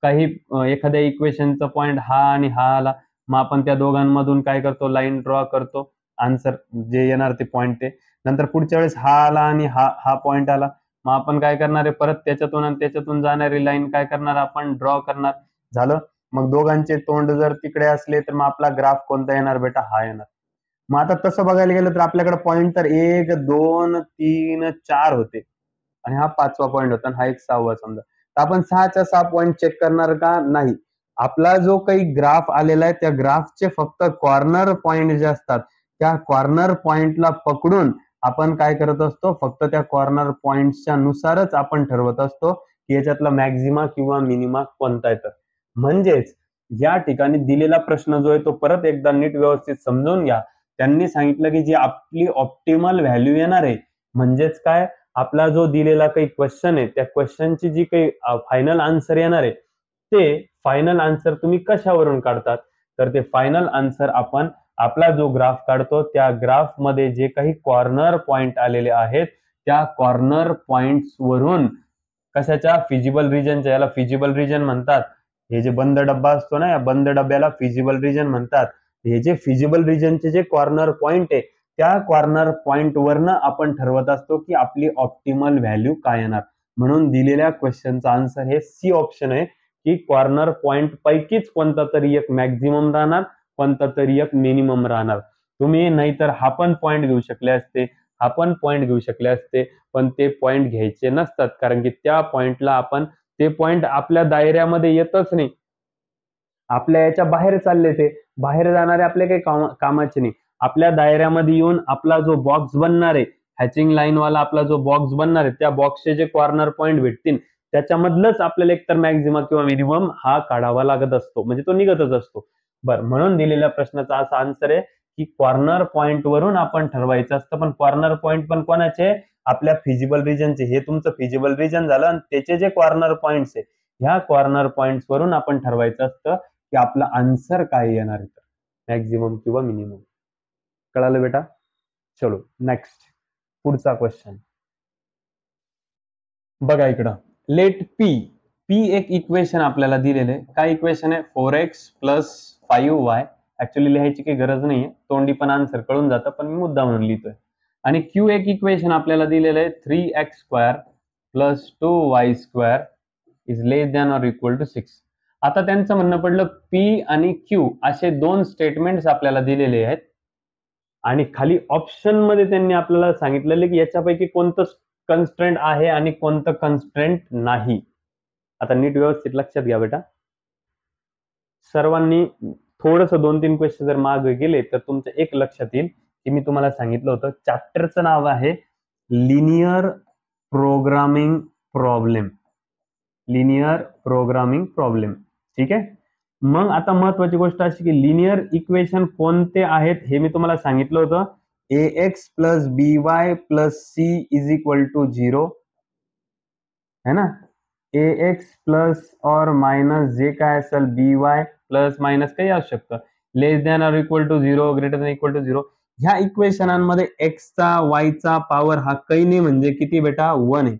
Speaker 1: काही एखाद्या इक्वेशनचा पॉइंट हा आणि हा आला, मग आपण त्या दोघांमधून काय करतो, लाईन ड्रॉ करतो, आन्सर जे येणार ते पॉइंट ते. नंतर पुढच्या वेळेस हा आला आणि हा पॉइंट आला, मग आपण काय करणार आहे, परत त्याच्यातून आणि त्याच्यातून जाणारी लाईन काय करणार आपण ड्रॉ करणार. झालं. मग दोघांचे तोंड जर तिकडे असले तर मग आपला ग्राफ कोणता येणार बेटा, हा येणार. मग आता तसं बघायला गेलं तर आपल्याकडे पॉइंट तर 1, 2, 3, 4 होते आणि हा 5वा पॉइंट होता आणि हा एक 6वा समजा. तर आपण 6च्या 6 पॉइंट चेक करणार का, नाही. आपला जो काही ग्राफ आलेला आहे त्या ग्राफचे फक्त कॉर्नर पॉइंट जे असतात त्या कॉर्नर पॉइंटला पकडून आपण काय करत असतो, फक्त त्या कॉर्नर पॉइंटच्या नुसारच आपण ठरवत असतो की याच्यातला मॅक्झिमा किंवा मिनिमा कोणता येतं. म्हणजेच या ठिकाणी दिलेला प्रश्न जो आहे तो परत एकदा नीट व्यवस्थित समजून घ्या. त्यांनी सांगितलं की जी आपली ऑप्टिमल व्हॅल्यू येणार आहे, म्हणजेच काय, आपला जो दिलेला काही क्वेश्चन आहे त्या क्वेश्चनची जी काही फायनल आन्सर येणार आहे ते फायनल आन्सर तुम्ही कशावरून काढतात, तर ते फायनल आन्सर आपण आपला जो ग्राफ काढतो त्या ग्राफ मध्ये जे काही कॉर्नर पॉइंट आलेले आहेत त्या कॉर्नर पॉइंट्स वरून, कशाच्या, फिजिबल रिजनच्या, याला फिजिबल रिजन म्हणतात. हे जे बंद डब्बा असतो ना, या बंद डब्याला फिजिबल रिजन म्हणतात. हे जे फिजिबल रिजनचे जे कॉर्नर पॉइंट आहे त्या कॉर्नर पॉइंट वरनं आपण ठरवत असतो की आपली ऑप्टिमल व्हॅल्यू काय येणार. म्हणून दिलेल्या क्वेश्चनचा आन्सर हे सी ऑप्शन आहे की कॉर्नर पॉइंट पैकीच कोणता तरी एक मॅक्झिमम राहणार, कोणता तरी एक मिनिमम राहणार. तुम्ही नाहीतर हा पण पॉइंट घेऊ शकले असते, हा पण पॉइंट घेऊ शकले असते, पण ते पॉइंट घ्यायचे नसतात कारण की त्या पॉइंटला आपण, ते पॉइंट आपल्या दायऱ्यामध्ये येतच नाही, आपल्या याच्या बाहेर चालले, ते बाहेर जाणारे आपले काही कामाचे नाही. आपल्या दायऱ्यामध्ये येऊन आपला जो बॉक्स बनणार आहे, हॅचिंग लाईन वाला आपला जो बॉक्स बनणार आहे त्या बॉक्सचे जे कॉर्नर पॉइंट भेटतील त्याच्यामधलंच आपल्याला एकतर मॅक्झिमम किंवा मिनिमम हा काढावा लागत असतो, म्हणजे तो निघतच असतो. बरं, म्हणून दिलेल्या प्रश्नाचा असा आन्सर आहे की कॉर्नर पॉइंट वरून आपण ठरवायचं असतं, पण कॉर्नर पॉइंट पण कोणाचे, आपल्या फिजिबल रिजनचे. हे तुमचं फिजिबल रिजन झालं आणि त्याचे जे कॉर्नर पॉइंट्स आहे ह्या कॉर्नर पॉइंट्स वरून आपण ठरवायचं असतं की आपला आन्सर काय येणार आहे, मॅक्झिमम किंवा मिनिमम. कळालं बेटा? चलो नेक्स्ट, पुढचा क्वेश्चन बघा इकडं. लेट पी, पी एक इक्वेशन आपल्याला दिलेलं आहे. काय इक्वेशन आहे, 4x + 5y. ऍक्च्युअली लिहायची काही गरज नाहीये, तोंडी पण आन्सर कळून जातं, पण मी मुद्दा म्हणून लिहितोय. आणि क्यू एक इक्वेशन आपल्याला दिलेलं आहे, 3x² + 2y² is less than or equal to 6. आता त्यांचं म्हणणं पडलं पी आणि क्यू असे 2 स्टेटमेंट्स आपल्याला दिलेले आहेत आणि खाली ऑप्शन मध्ये त्यांनी आपल्याला सांगितलेलं की याच्यापैकी कोणतं कन्स्ट्रेंट आहे आणि कोणतं कन्स्ट्रेंट नाही. आता नीट व्यवस्थित लक्षात घ्या बेटा. सर्वांनी थोडस 2-3 क्वेश्चन जर मागे गेले तर तुमच्या एक लक्षात येईल की मी तुम्हाला सांगितलं होतं चॅप्टरचं नाव आहे linear programming problem. Linear programming problem. ठीक आहे. मग आता महत्वाची गोष्ट अशी की लिनियर इक्वेशन कोणते आहेत हे मी तुम्हाला सांगितलं होतं. ax plus by plus c is equal to 0 है ना. ax प्लस और मायनस जे काय असेल by प्लस मायनस काही असू शकतं. Less than or equal to 0 greater than equal to 0. ह्या इक्वेशनांमध्ये x चा y चा पॉवर हा काही नाही म्हणजे किती बेटा 1 आहे.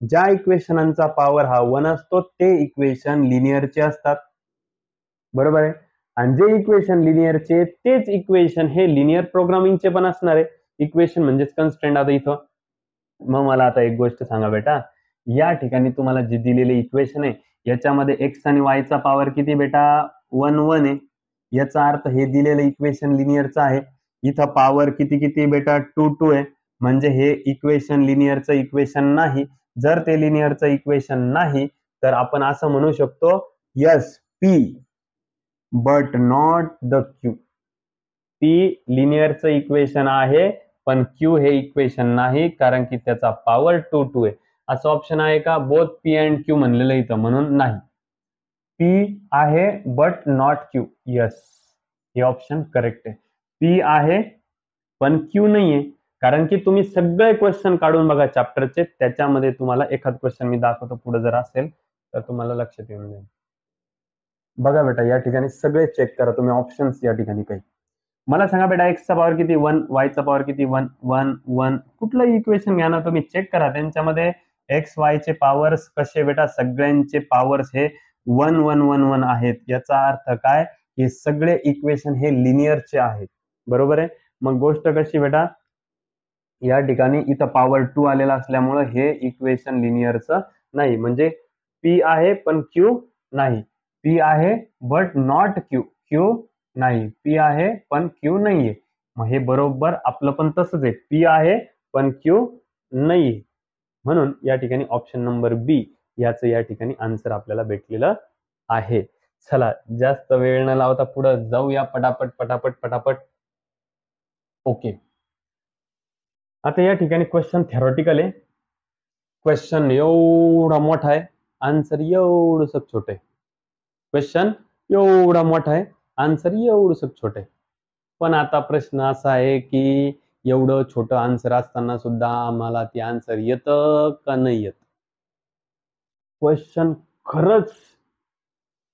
Speaker 1: ज्या इक्वेशनांचा पॉवर हा 1 असतो ते इक्वेशन लिनियरचे असतात. बरोबर आहे. आणि जे इक्वेशन लिनियरचे तेच इक्वेशन हे लिनियर प्रोग्रामिंगचे पण असणार आहे. इक्वेशन म्हणजेच कन्स्ट्रेंट. आता इथं मग मला आता एक गोष्ट सांगा बेटा, या ठिकाणी तुम्हाला जे दिलेले इक्वेशन आहे याच्यामध्ये एक्स आणि वाय चा पॉवर किती बेटा 1 आहे. याचा अर्थ हे दिलेलं इक्वेशन लिनियरचं आहे. इथं पॉवर किती किती बेटा 2 आहे म्हणजे हे इक्वेशन लिनियरचं इक्वेशन नाही. जर ते लिनियरचं इक्वेशन नाही तर आपण असं म्हणू शकतो yes P but not the Q. P लिनियरचं इक्वेशन आहे पण क्यू हे इक्वेशन नाही कारण की त्याचा पॉवर 2 आहे. असं ऑप्शन आहे का? बोथ पी अँड क्यू म्हणलेलं इथं म्हणून नाही. पी आहे बट नॉट क्यू. यस, हे ऑप्शन करेक्ट आहे. पी आहे पण क्यू नाहीये कारण की तुम्ही सगळे क्वेश्चन काढून बघा चॅप्टरचे, त्याच्यामध्ये तुम्हाला एखाद क्वेश्चन मी दाखवतो पुढे जर असेल तर तुम्हाला लक्षात येऊन जाईल. बघा बेटा या ठिकाणी सगळे चेक करा तुम्ही ऑप्शन्स या ठिकाणी काही. मला सांगा बेटा एक्स चा पॉवर किती 1, वाय चा पॉवर किती 1 1 1. कुठलंही इक्वेशन घ्या ना तुम्ही चेक करा त्यांच्यामध्ये एक्स वाय चे पॉवर्स कसे बेटा सगळ्यांचे पॉवर्स हे 1 1 1 1 आहेत. याचा अर्थ काय? हे सगळे इक्वेशन हे लिनियरचे आहेत. बरोबर आहे. मग गोष्ट कशी बेटा या ठिकाणी इथं पॉवर 2 आलेला असल्यामुळे हे इक्वेशन लिनियरचं नाही म्हणजे पी आहे पण क्यू नाही. पी आहे बट नॉट क्यू. क्यू नाही. पी आहे पण क्यू नाहीये. मग हे बरोबर आपलं पण तसंच आहे. पी आहे पण क्यू नाहीये. म्हणून या ठिकाणी ऑप्शन नंबर बी याचं या ठिकाणी आन्सर आपल्याला भेटलेलं आहे. चला जास्त वेळ न लावता पुढे जाऊया पटापट पटापट पटापट. ओके. आता या ठिकाणी क्वेश्चन थेरॉटिकल आहे. क्वेश्चन एवढा मोठा आहे, आन्सर एवढंसं छोटं आहे. क्वेश्चन एवढा मोठा आहे, आन्सर एवढंसं छोटं आहे. पण आता प्रश्न असा आहे की एवढं छोटं आन्सर असताना सुद्धा आम्हाला ते आन्सर येतं का नाही येत. क्वेश्चन खरंच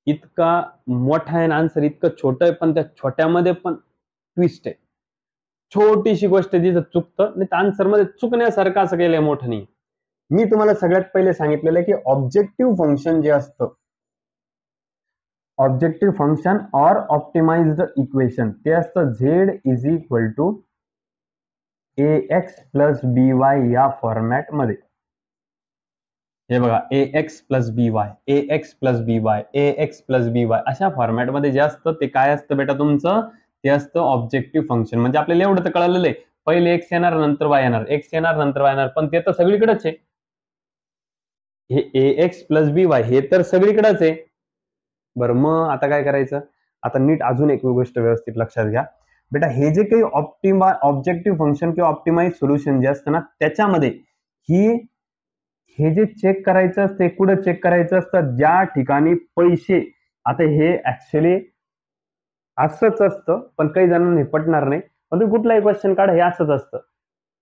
Speaker 1: इतका मोठा आहे, आन्सर इतकं छोटं आहे पण त्या छोट्यामध्ये पण ट्विस्ट आहे. छोटीशी गोष्ट जिथं चुकतं नाही तर आन्सर मध्ये चुकण्यासारखं असं केलंय मोठं नाही. मी तुम्हाला सगळ्यात पहिले सांगितलेलं आहे की ऑब्जेक्टिव्ह फंक्शन जे असतं objective function or optimized equation ते असतं z is equal to ax plus by या फॉर्मॅट मध्ये. हे बघा ax plus by ax plus by ax plus by अशा फॉर्मॅट मध्ये जे असतं ते काय असतं बेटा तुमचं ते असतं ऑब्जेक्टिव्ह फंक्शन. म्हणजे आपल्याला एवढं तर कळलेलं आहे पहिले एक्स येणार नंतर वाय येणार, एक्स येणार नंतर वाय येणार, पण ते तर सगळीकडेच आहे. हे ax प्लस by हे तर सगळीकडेच आहे. बरं मग आता काय करायचं. आता नीट अजून एक गोष्ट व्यवस्थित लक्षात घ्या बेटा. हे जे काही ऑब्जेक्टिव्ह फंक्शन किंवा ऑप्टिमाइज सोल्युशन जे असतं ना त्याच्यामध्ये हे जे चेक करायचं असतं कुठं चेक करायचं असतं ज्या ठिकाणी पैसे. आता हे ऍक्च्युअली असंच असतं पण काही जणांना पटणार नाही पण तुम्ही कुठलाही क्वेश्चन काढा हे असंच असतं.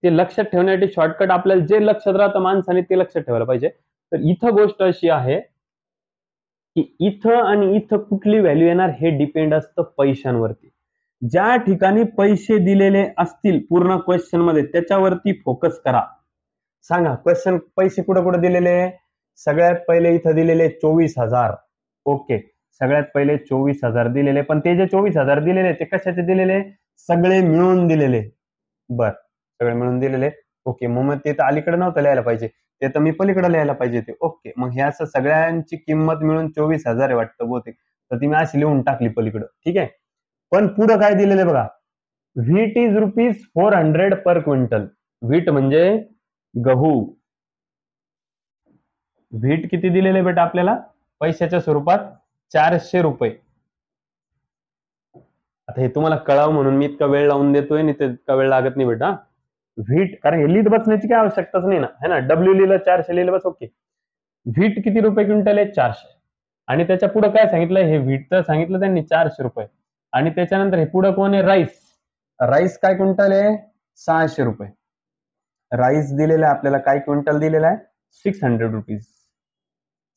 Speaker 1: ते लक्षात ठेवण्यासाठी शॉर्टकट आपल्याला जे लक्षात राहतं माणसाने ते लक्षात ठेवायला पाहिजे. तर इथं गोष्ट अशी आहे की इथं आणि इथं कुठली व्हॅल्यू येणार हे डिपेंड असतं पैशांवरती. ज्या ठिकाणी पैसे दिलेले असतील पूर्ण क्वेश्चन मध्ये त्याच्यावरती फोकस करा. सांगा क्वेश्चन पैसे कुठं कुठं दिलेले. सगळ्यात पहिले इथं दिलेले 24,000. ओके. सगळ्यात पहिले 24,000 दिलेले पण ते जे 24,000 दिलेले ते कशाचे दिलेले सगळे मिळून दिलेले. बर सगळे मिळून दिलेले. ओके. मग ते तर अलीकडे नव्हतं लिहायला पाहिजे ते तर मी पलीकडे लिहायला पाहिजे ते. ओके. मग हे असं सगळ्यांची किंमत मिळून 24,000 आहे वाटतं बहुतेक तर ती मी अशी लिहून टाकली पलीकडं. ठीक आहे. पण पुढं काय दिलेलं बघा wheat is rupees 400 per quintal. Wheat म्हणजे गहू व्हीट किती दिलेले बेटा आपल्याला पैशाच्या स्वरूपात 400 रुपये. आता हे तुम्हाला कळावं म्हणून मी इतका वेळ लावून देतोय आणि ते इतका वेळ लागत नाही बेटा. व्हीट, कारण हे लिहित बसण्याची काय आवश्यकताच नाही ना, है ना. डब्ल्यू लिहिलं, 400 लिहिलं, बस ओके. व्हीट किती रुपये क्विंटल आहे 400. आणि त्याच्या पुढे काय सांगितलं, हे व्हीट तर सांगितलं त्यांनी 400 रुपये. आणि त्याच्यानंतर हे पुढे कोण आहे, राईस. राईस काय क्विंटल आहे 600 रुपये. राईस दिलेला आहे आपल्याला, काय क्विंटल दिलेला आहे 600 रुपीज.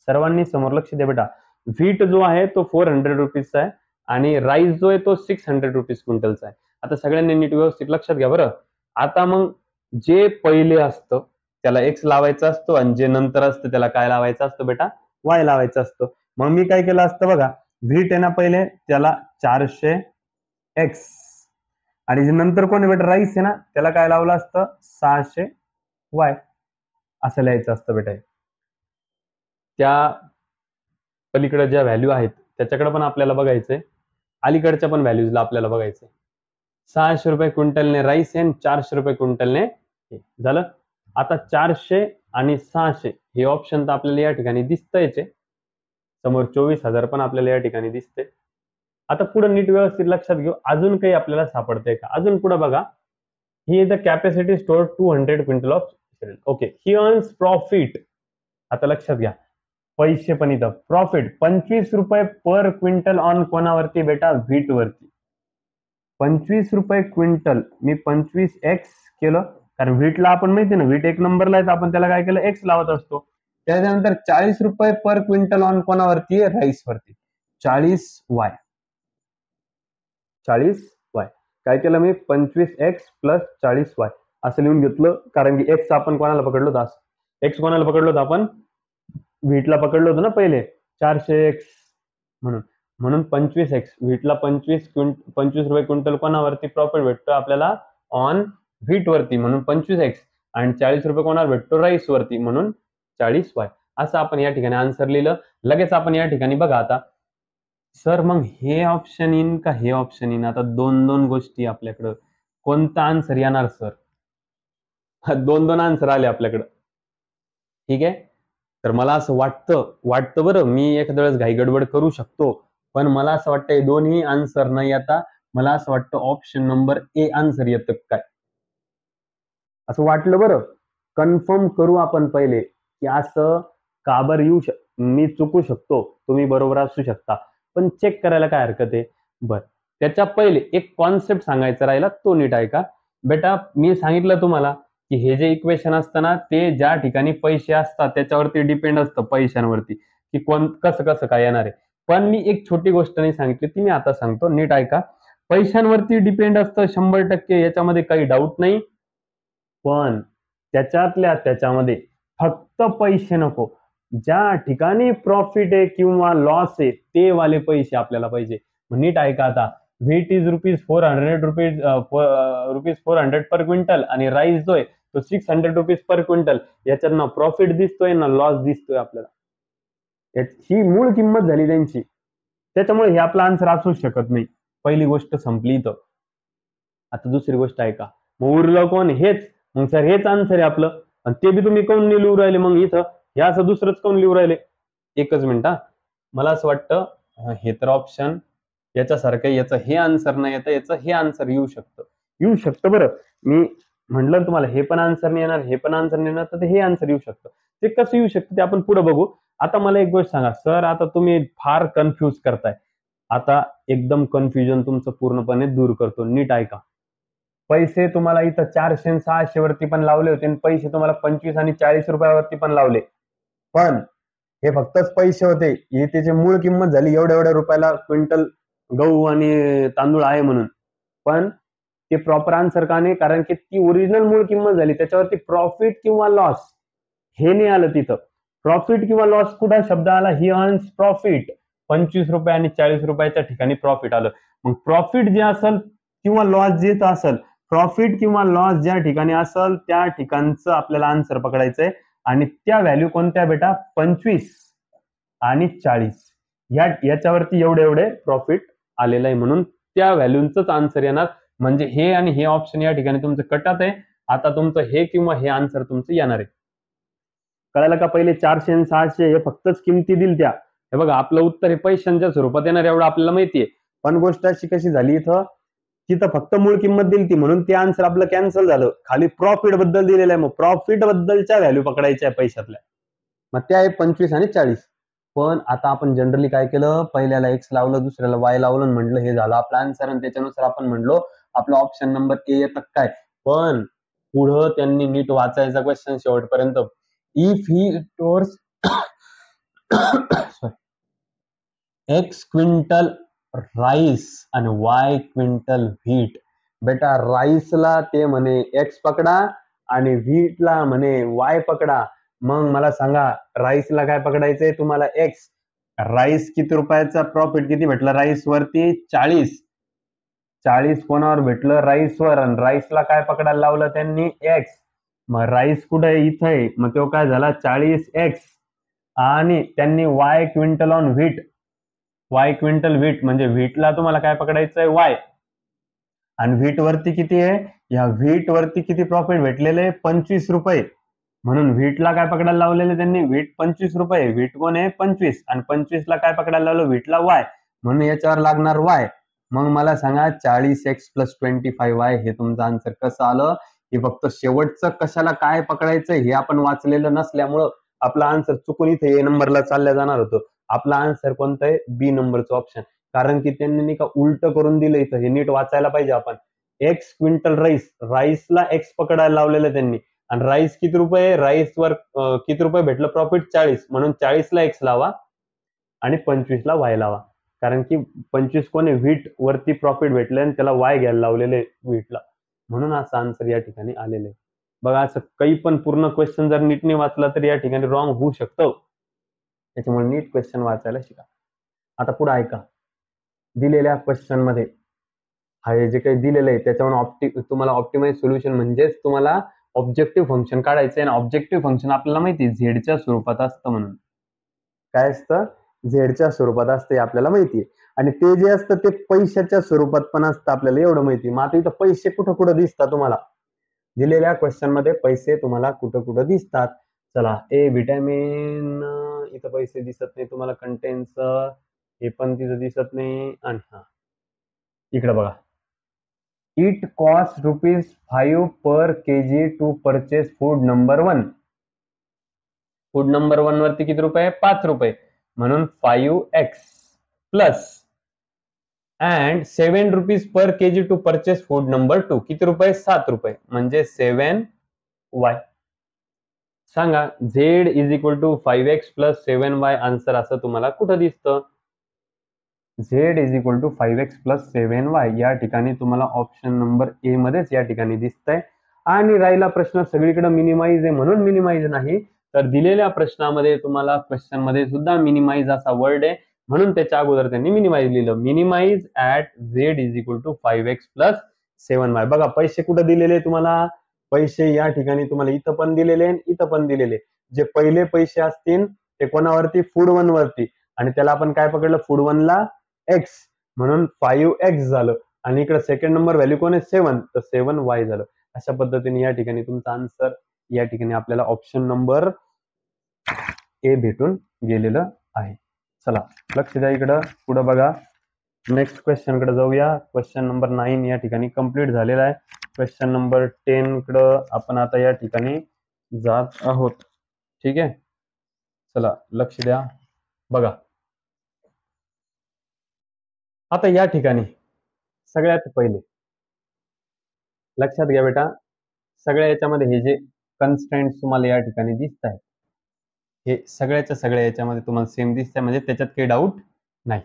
Speaker 1: सर्वांनी समोर लक्ष द्या बेटा. व्हीट जो आहे तो 400 रुपीजचा आहे आणि राईस जो आहे तो 600 रुपीज क्विंटलचा आहे. आता सगळ्यांनी नीट व्यवस्थित लक्षात घ्या बरं. आता मग जे पहिले असतं त्याला एक्स लावायचा असतो आणि जे नंतर असतं त्याला काय लावायचं असतं बेटा, वाय लावायचं असतं. मग मी काय केलं असतं बघा, व्हीट आहे ना पहिले, त्याला 400 एक्स, आणि जे नंतर कोण आहे बेटा राईस आहे ना, त्याला काय लावलं असतं 600 वाय, असं लिहायचं असतं बेटा. त्या पलीकडे ज्या व्हॅल्यू आहेत त्याच्याकडे पण आपल्याला बघायचंय, अलीकडच्या पण व्हॅल्यूजला आपल्याला बघायचंय. 600 रुपये क्विंटलने राईस आहे, 400 रुपये क्विंटलने झालं. आता 400 आणि 600 हे ऑप्शन तर आपल्याला या ठिकाणी दिसतंयच, समोर 24,000 पण आपल्याला या ठिकाणी दिसते. आता पुढे नीट व्यवस्थित लक्षात घेऊ, अजून काही आपल्याला सापडतंय का. अजून पुढे बघा, he the capacity store 200 quintal of cereal. Okay, he earns profit. आता लक्षात घ्या, पैसे पण इथं प्रॉफिट 25 रुपये पर क्विंटल ऑन कोणावरती बेटा, व्हीट वरती. 25 रुपये क्विंटल, मी 25x केलं, कारण व्हीटला आपण माहिती ना, व्हीट एक नंबरला आहे, आपण त्याला काय केलं एक्स लावत असतो. त्याच्यानंतर 40 रुपये पर क्विंटल ऑन कोणावरती, राईस वरती. 40y, 40y काय केलं मी, 25x प्लस 40y असं लिहून घेतलं, कारण की एक्स आपण कोणाला पकडलो होतो, एक्स कोणाला पकडलो होतो आपण, व्हीटला पकडलो होतो ना पहिले 400x, म्हणून 25x, व्हीटला 25 रुपये क्विंटल कोणावरती प्रॉफिट भेटतो आपल्याला, ऑन व्हीट वरती, म्हणून 25x, आणि 40 रुपये कोणावर भेटतो, राईस वरती, म्हणून 40y. असं आपण या ठिकाणी आन्सर लिहिलं. लगेच आपण या ठिकाणी बघा आता, सर मग हे ऑप्शन इन का हे ऑप्शन इन, आता दोन गोष्टी आपल्याकडं, कोणता आन्सर येणार सर. दोन आन्सर आले आपल्याकडं, ठीक आहे. तर मला असं वाटतं बरं, मी एखाद्या वेळेस घाई गडबड करू शकतो, पण मला असं वाटतं दोन्ही आन्सर नाही येता, मला असं वाटतं ऑप्शन नंबर ए आन्सर येतं काय, असं वाटलं बरं. कन्फर्म करू आपण पहिले की असं का बरं येऊ मी चुकू शकतो, तुम्ही बरोबर असू शकता, पण चेक करायला काय हरकत आहे. बरं, त्याच्या पहिले एक कॉन्सेप्ट सांगायचा राहिला, तो नीट ऐका बेटा. मी सांगितलं तुम्हाला की हे जे इक्वेशन असतं ना, ते ज्या ठिकाणी पैसे असतात त्याच्यावरती डिपेंड असतं, पैशांवरती, की कसं काय येणार आहे. पण मी एक छोटी गोष्ट नाही सांगितली, ती मी आता सांगतो, नीट ऐका. पैशांवरती डिपेंड असतं 100%, याच्यामध्ये काही डाऊट नाही, पण त्याच्यामध्ये फक्त पैसे नको, ज्या ठिकाणी प्रॉफिट आहे किंवा लॉस आहे ते वाले पैसे आपल्याला पाहिजे. नीट ऐका आता, wheat is rupees 400 per quintal आणि राईस जो आहे तो 600 रुपीज पर क्विंटल. याच्यात ना प्रॉफिट दिसतोय ना लॉस दिसतोय आपल्याला, ही मूळ किंमत झाली त्यांची, त्याच्यामुळे हे आपला आन्सर असू शकत नाही. पहिली गोष्ट संपली इथं. आता दुसरी गोष्ट ऐका, मग उरलं कोण, हेच. मग सर हेच आन्सर आहे आपलं, आणि ते बी तुम्ही काऊन नाही लिहू राहिले मग इथं, हे असं दुसरंच काऊन लिहू राहिले. एकच मिनिट, मला असं वाटतं हे तर ऑप्शन याच्यासारखं, याचं हे आन्सर नाही येतं, याचं हे आन्सर येऊ शकतं बरं. मी म्हटलं तुम्हाला हे पण आन्सर नाही येणार, हे पण आन्सर नाही येणार, तर हे आन्सर येऊ शकतं. ते कसं येऊ शकतं ते आपण पुढे बघू. आता मला एक गोष्ट सांगा सर, आता तुम्ही फार कन्फ्यूज करताय. आता एकदम कन्फ्युजन तुमचं पूर्णपणे दूर करतो, नीट ऐका. पैसे तुम्हाला इथं 400 आणि 600 वरती पण लावले होते, आणि पैसे तुम्हाला 25 आणि 40 रुपयावरती पण लावले, पण हे फक्तच पैसे होते, ही त्याची मूळ किंमत झाली एवढ्या रुपयाला क्विंटल गहू आणि तांदूळ आहे म्हणून. पण ते प्रॉपर आन्सर का नाही, कारण की ती ओरिजिनल मूळ किंमत झाली, त्याच्यावरती प्रॉफिट किंवा लॉस हे नाही आलं तिथं. प्रॉफिट किंवा लॉस कुठं शब्द आला, ही अर्न्स प्रॉफिट, 25 रुपये आणि 40 रुपयाच्या ठिकाणी प्रॉफिट आलं. मग प्रॉफिट जे असेल किंवा लॉस जे असेल, प्रॉफिट किंवा लॉस ज्या ठिकाणी असेल त्या ठिकाणचं आपल्याला आन्सर पकडायचंय, आणि त्या व्हॅल्यू कोणत्या बेटा, 25 आणि 40 याच्यावरती एवढे प्रॉफिट आलेलं आहे, म्हणून त्या व्हॅल्यूंचंच आन्सर येणार. म्हणजे हे आणि हे ऑप्शन या ठिकाणी तुमचं कटात आहे. आता तुमचं हे किंवा हे आन्सर तुमचं येणार आहे. कळायला का? पहिले 400 आणि 600 हे फक्तच किमती दिल त्या. हे बघा आपलं उत्तर हे पैशांच्या स्वरूपात येणार एवढं आपल्याला माहितीये. पण गोष्ट अशी कशी झाली इथं, तिथं फक्त मूळ किंमत दिली ती म्हणून ते आन्सर आपलं कॅन्सल झालं. खाली प्रॉफिट बद्दल दिलेलं आहे, मग प्रॉफिट बद्दलच्या व्हॅल्यू पकडायच्या पैशातल्या. मग त्या आहे 25 आणि 40. पण आता आपण जनरली काय केलं, पहिल्याला एक्स लावलं, दुसऱ्याला वाय लावलं, म्हटलं हे झालं आपला आन्सर आणि त्याच्यानुसार आपण म्हणलो आपला ऑप्शन नंबर ए येतं काय. पण पुढं त्यांनी नीट वाचायचा क्वेश्चन शेवटपर्यंत. If he stores x quintal rice आणि वाय क्विंटल व्हीट. बेटा राईसला ते म्हणे एक्स पकडा आणि व्हीटला म्हणे वाय पकडा. मग मला सांगा राईसला काय पकडायचंय तुम्हाला? एक्स. राईस किती रुपयाचा प्रॉफिट किती भेटलं राईस वरती? 40. 40 कोणावर भेटलं? राईसवर. आणि राईसला काय पकडायला लावलं त्यांनी? एक्स. मग राईस कुठे आहे? इथं आहे. मग तो काय झाला? 40x. आणि त्यांनी Y quintal on wheat. Y quintal wheat म्हणजे व्हीटला तुम्हाला काय पकडायचंय? वाय. आणि व्हीट वरती किती आहे? या व्हीट वरती किती प्रॉफिट भेटलेले? 25 रुपये. म्हणून व्हीटला काय पकडायला लावलेले त्यांनी? व्हीट 25 रुपये. व्हीट कोण आहे? 25. आणि 25ला काय पकडायला लावलं? व्हीटला वाय. म्हणून याच्यावर लागणार वाय. मग मला सांगा 40x + 25y हे तुमचं आन्सर कसं आलं? हे फक्त शेवटचं कशाला काय पकडायचं हे आपण वाचलेलं नसल्यामुळं आपला आन्सर चुकून इथे ए नंबरला चालल्या जाणार होतं. आपला आन्सर कोणतं आहे? बी नंबरचं ऑप्शन. कारण की त्यांनी नाही का उलट करून दिलं इथं. हे नीट वाचायला पाहिजे आपण. एक्स क्विंटल राईस, राईसला एक्स पकडायला लावलेलं त्यांनी. आणि राईस किती रुपये? राईसवर किती रुपये भेटलं प्रॉफिट? 40. म्हणून 40ला एक्स लावा आणि 25ला वाय लावा. कारण की 25 कोणी व्हीट वरती प्रॉफिट भेटले आणि त्याला वाय घ्यायला लावलेले व्हीटला. म्हणून असं आन्सर या ठिकाणी आलेलं आहे. बघा असं काही पण पूर्ण क्वेश्चन जर नीट नाही वाचला तर या ठिकाणी रॉंग होऊ शकतं. त्याच्यामुळे नीट क्वेश्चन वाचायला शिका. आता पुढे ऐका. दिलेल्या क्वेश्चन मध्ये हे जे काही दिलेलं आहे त्याच्यावर तुम्हाला ऑप्टिमाइज सोल्युशन म्हणजेच तुम्हाला ऑब्जेक्टिव्ह फंक्शन काढायचं आहे. आणि ऑब्जेक्टिव्ह फंक्शन आपल्याला माहिती आहे झेडच्या स्वरूपात असतं. म्हणून काय असतं? झेडच्या स्वरूपात असते आपल्याला माहिती आहे. आणि ते जे असतं ते पैशाच्या स्वरूपात पण असतं आपल्याला एवढं माहिती. मग आता इथं पैसे कुठं कुठं दिसतात तुम्हाला? दिलेल्या क्वेश्चन मध्ये पैसे तुम्हाला कुठं कुठं दिसतात? चला, ए व्हिटॅमिन इथं पैसे दिसत नाही तुम्हाला. कंटेन्स हे पण तिथं दिसत नाही. आणि हा इकडे बघा, it cost ₹5 per kg to purchase food number 1. Food number 1 वरती किती रुपये? 5 रुपये. म्हणून 5x plus and ₹7 per kg to purchase food number 2. किती रुपये? 7 रुपये. म्हणजे 7y. सांगा z = 5x + 7y आन्सर असं तुम्हाला कुठं दिसतं? z = 5x + 7y या ठिकाणी तुम्हाला ऑप्शन नंबर ए मध्येच या ठिकाणी दिसतंय. आणि राहिला प्रश्न सगळीकडे मिनिमाइज आहे म्हणून मिनिमाइज नाही, तर दिलेल्या प्रश्नामध्ये तुम्हाला क्वेश्चन मध्ये सुद्धा मिनिमाइज असा वर्ड आहे म्हणून त्याच्या अगोदर त्यांनी मिनिमाइज लिहिलं. Minimize at z = 5x + 7y. बघा पैसे कुठे दिलेले तुम्हाला? पैसे या ठिकाणी तुम्हाला इथं पण दिलेले आणि इथं पण दिलेले. जे पहिले पैसे असतील ते कोणावरती? फूड 1 वरती. आणि त्याला आपण काय पकडलं? फूड 1 ला x म्हणून 5x झालं. आणि इकडे सेकंड नंबर व्हॅल्यू कोण आहे? 7. तर 7y झालं. अशा पद्धतीने या ठिकाणी तुमचा आन्सर या ठिकाणी आपल्याला ऑप्शन नंबर ए भेटून गेलेलं आहे. चला लक्ष द्या इकडं. पुढे बघा, नेक्स्ट क्वेश्चन कडे जाऊया. क्वेश्चन नंबर 9 या ठिकाणी कंप्लीट झालेला आहे. क्वेश्चन नंबर 10 कडे आपण आता या ठिकाणी जात आहोत. ठीक आहे, चला लक्ष द्या. बघा आता या ठिकाणी सगळ्यात पहिले लक्षात घ्या बेटा, सगळ्या याच्यामध्ये हे जे कन्स्ट्रेंट्स तुम्हाला या ठिकाणी दिसत आहेत हे सगळ्याच्या सगळ्या याच्यामध्ये तुम्हाला सेम दिसतंय म्हणजे त्याच्यात काही डाऊट नाही.